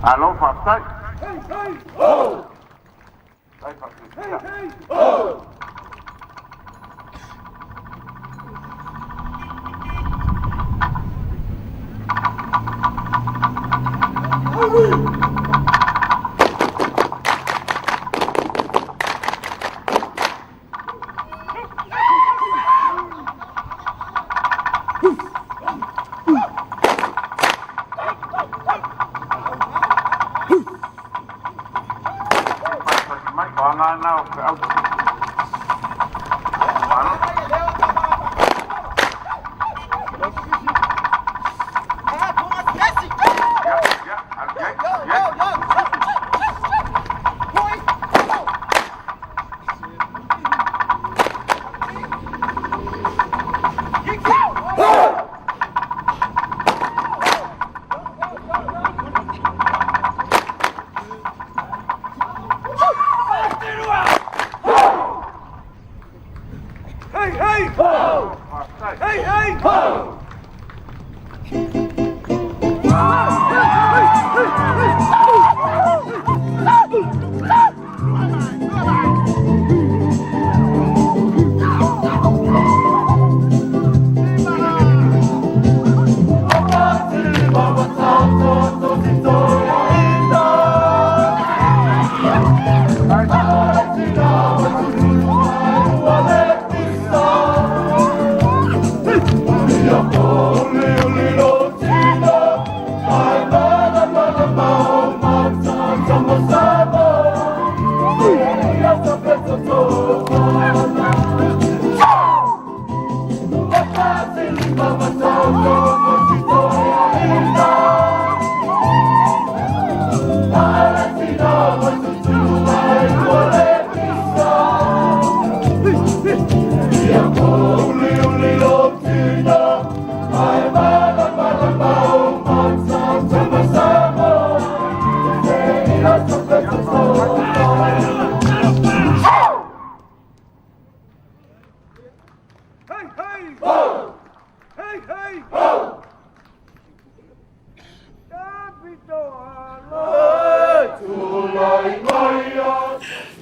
Alo Faftai. Hey, hey, ho! Hey, Faftai. Hey, hey, ho!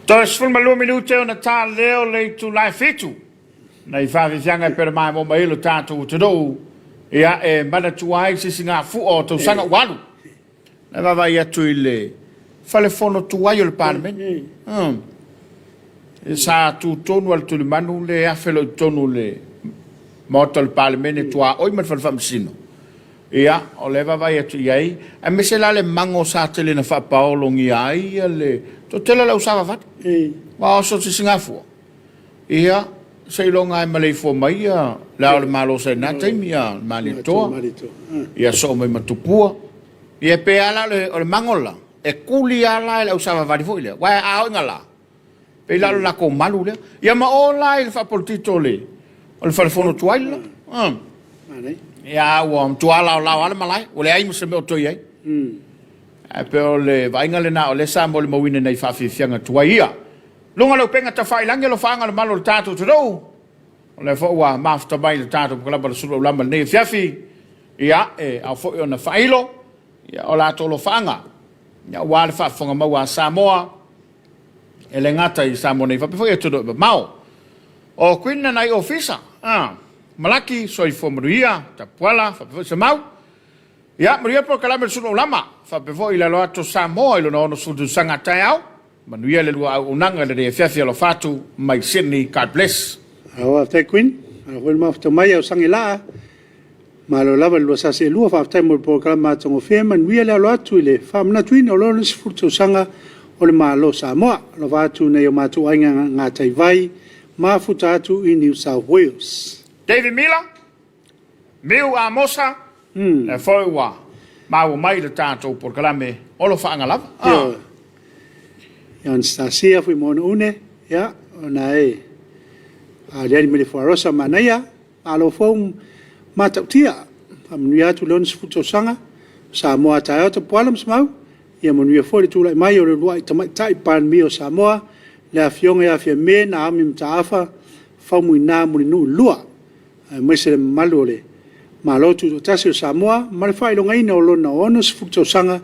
Tos ful malu minute ona ta leo le tu lai fitu. Nei faafisianga per mai mo mai lo tatu te do. Ia e mana tuai si singa fu o to sanga walu. Na va vai atu ile. Fale fono tuai o le parmen. E sa tu tonu al tu le manu le afelo tonu le moto le parmen tua oi ma fal famsino. Ia o le va vai atu iai. A me se la le mango sa tele na fa paolo ngi ai le to tele la usava vat. Wa so si singa fu. Ia sei longa e malei fo mai la o le malo se na taimia malito. Ia so mai matupua. Ia pe ala le mangola. E kuli ala le usava vat fo ile. Wa a o ngala. Pe la la ko malu le. Ia ma o la il fa portito le. O le telefono tuaila. Ia o tuala o la ala malai. O le ai mo se me o toi ai. E pe o le vainga le na o le sa mo le mawine nei fa fianga tuaia. Lunga lo penga ta fai lange lo fanga le malo tatu te do. O le fo wa mafta mai le tatu ko la ba Suluaulama nei Afiafi. Ia e a fo ona failo. Ia o la to lo fanga. Ia wa le fa fonga ma wa Samoa. E le ngata I Samoa nei fa pe fo e to do mau. O kwina nai ofisa. Malaki so I fo maria Tapuaiga fa pe se mau. Ia maria po kala me Suluaulama fa pe fo I la lo ato Samoa I lo no su sanga taiao. Manuia le lua unanga le Afiafi lo fatu mai Sydney, God bless. Awa te queen, awa mafta mai au sangila. Ma lo lava lo sa se lua fa te mo programa tongo fe manuia le lo atu ile fa mna twin o lo se futu sanga o le malo Samoa lo fatu nei o matu ainga nga tai vai ma futa atu I New South Wales. David Miller, Miu Amosa, e foi wa ma o mai le tato programa o lo fa lava. Yan stasia fui mono une ya ona e a le me le farosa manaya alo fom matautia amnia tu lons futo sanga Samoa ta to polam smau ia monia fo tu lai mai o le luai tai pan mio Samoa le afionga ia fia me na amim taafa famu ina mo no lua mai se malole malo tu tasio Samoa mal fai longa ina o lona onos futo sanga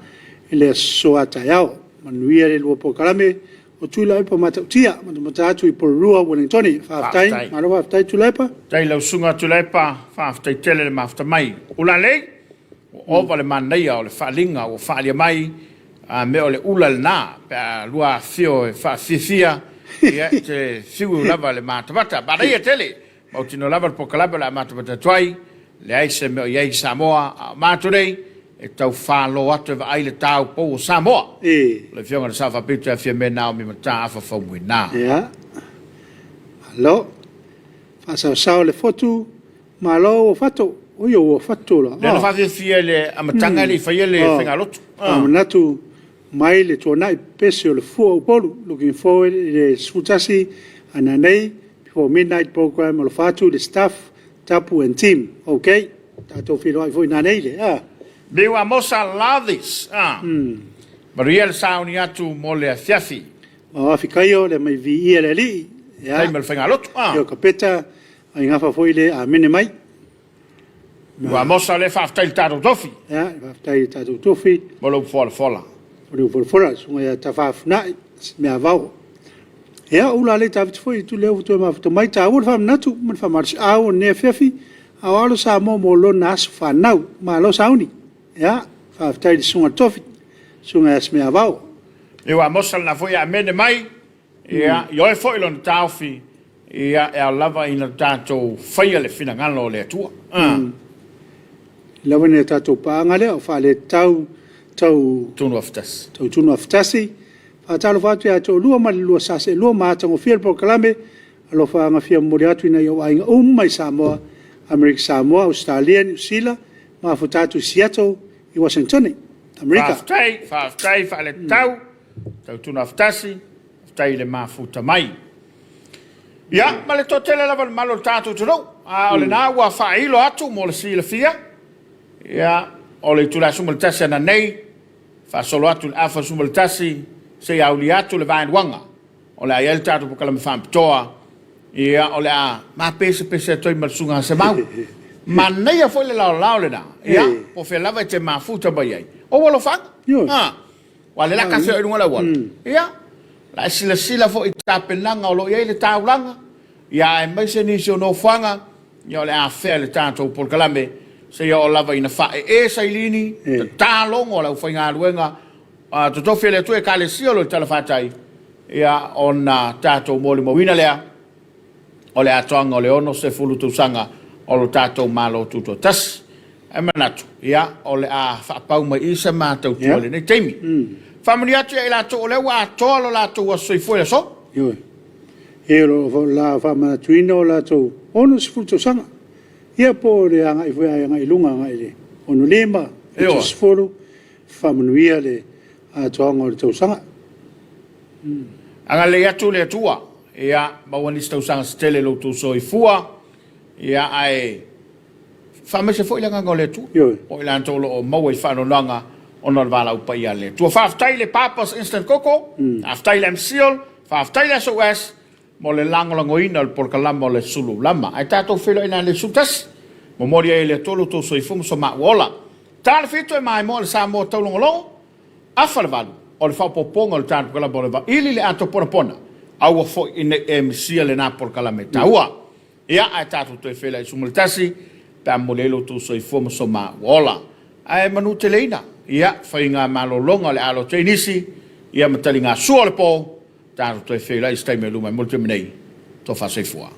le soa tayao manuia le luo po kalame o tula pa mata tia mata tu po rua Wellington fa tai ma lo fa tu lepa Tai lau sunga tu lepa, whaaftai tele le mafta mai. Ula le, o vale manea o le whaalinga o whaalia mai, me o le ula le nā, pe lua fio e whaafifia, ia te fiu lava le mātawata. Ba reia tele, mau tino lava le pokalaba le mātawata tuai, le aise me o iei Samoa, māturei, e tau whālo atu e ai le tau pou o Samoa. Le fionga le sawhapitu e fia me nao mi mata afa whaumui nā. ia alo sao le fotu malo o fato o yo o fato la Le na whaafifia le amatanga le whaia le whenga lotu. natu mai le tona i pese o le fua o polu looking forward le sutasi ana nei before midnight program o le fatu le staff tapu and team okay tato filo ai foi na nei le Bewa mosa lavis. Maria le sauni atu mo le Afiafi. o afikaio le mai vi ia le li ya Tai me le whenga lotu. yo kapeta ai ngafa foi le a mene mai Wa mosa le whaaftai tātou tofi. ya tai tato tofi Mo lau fola fola. o le fora sunga ya tafafna me avao ya ula le tavit foi tu le tu ma tu mai ta ul fam natu man fam mars au ne fefi awalo sa mo lo nas fa nau ma lo sauni ya fa tai sunga tofi sunga me avao E wa mosa na foi a mene mai. Ia, yo e foi lon taufi. Ia, e a lava ina tātou whaia le whina ngalo le atua. lawa ne tato pa ngale o fa le tau Tunu aftas. tau tunu aftasi fa talo fa tu ya to lua ma lua sa se lua ma tango fiel por kalame alo fa nga fia mo atu ina yo ai mai Samoa America Samoa Australia New Zealand ma fa tatu Seattle i Washington America Whaaftai, whaale tau. Tau tunu aftasi. Tai le mafuta mai. Ia, ma le totele lava le malo tātou tano. O le nā ua whailo atu mo le sila fia. Ia, o le tula sumaltasi ana nei. Whasolo atu le afa sumaltasi. Se auli atu le vaenwanga. O le aiel tātou pokala me whampitoa. Ia, o le a ma pese toi malsunga se mau. Ma nei a foi le lao le nā. Ia, po fe lava te mafuta bai ai. O walo whanga? Wa le laka se oirunga la wala. Ia, la sila fo i tapenanga o lo iei le taulanga. Ia e mai se nisi o no whanga. Ia le a whea le tātou polkalame. Se ia o lava ina whae e sailini. Ta longo la uwhai ngā ruenga. Totofi le tue ka le sio lo i talawhatai. Ia o na tātou mōli mawina lea. O le atoanga o le ono se fulu tausanga. O lo tātou malo tuto tas. E manatu. Ia o le a whapau mai isa mātou tuale nei teimi. Family atu e la to le wa to la to wa soi foi so. yo e lo la fa ma tuino la to ono se futo sanga ia po le anga i foi anga i lunga anga ile ono lema e o sfolo fa manuia le a to anga le to sanga Anga le atu le tua. Ia ba wani sto sanga stele lo to soi fua. Ia ai fa se foi langa ngole tu. O la to lo mo i fa no langa ona vala upa ia le. Tua whaaftai le papas instant coco, whaaftai le msiol, whaaftai le SOS, mo le langolango ina le porkalama o le Suluaulama. Ai tātou whilo ina le sutas, mo mori e le tolu tō soifumu so ma'uola. Tāle whito e mai mo le Samoa taulongolongo, afa le valu, o le whapoponga o le tātou porkalama o le va, ili le ato pona, aua fo ine e msia le nā porkalama e taua. Ia ai tātou tō e whila i sumulitasi, pēa mo le lo tō soifumu so ma'uola. Ai manu te leina. Ia, whai ngā malolonga le alo te inisi, ia matali ngā sua le pō, tātou te whela i stai me luma, multi minei, tō whasei fua.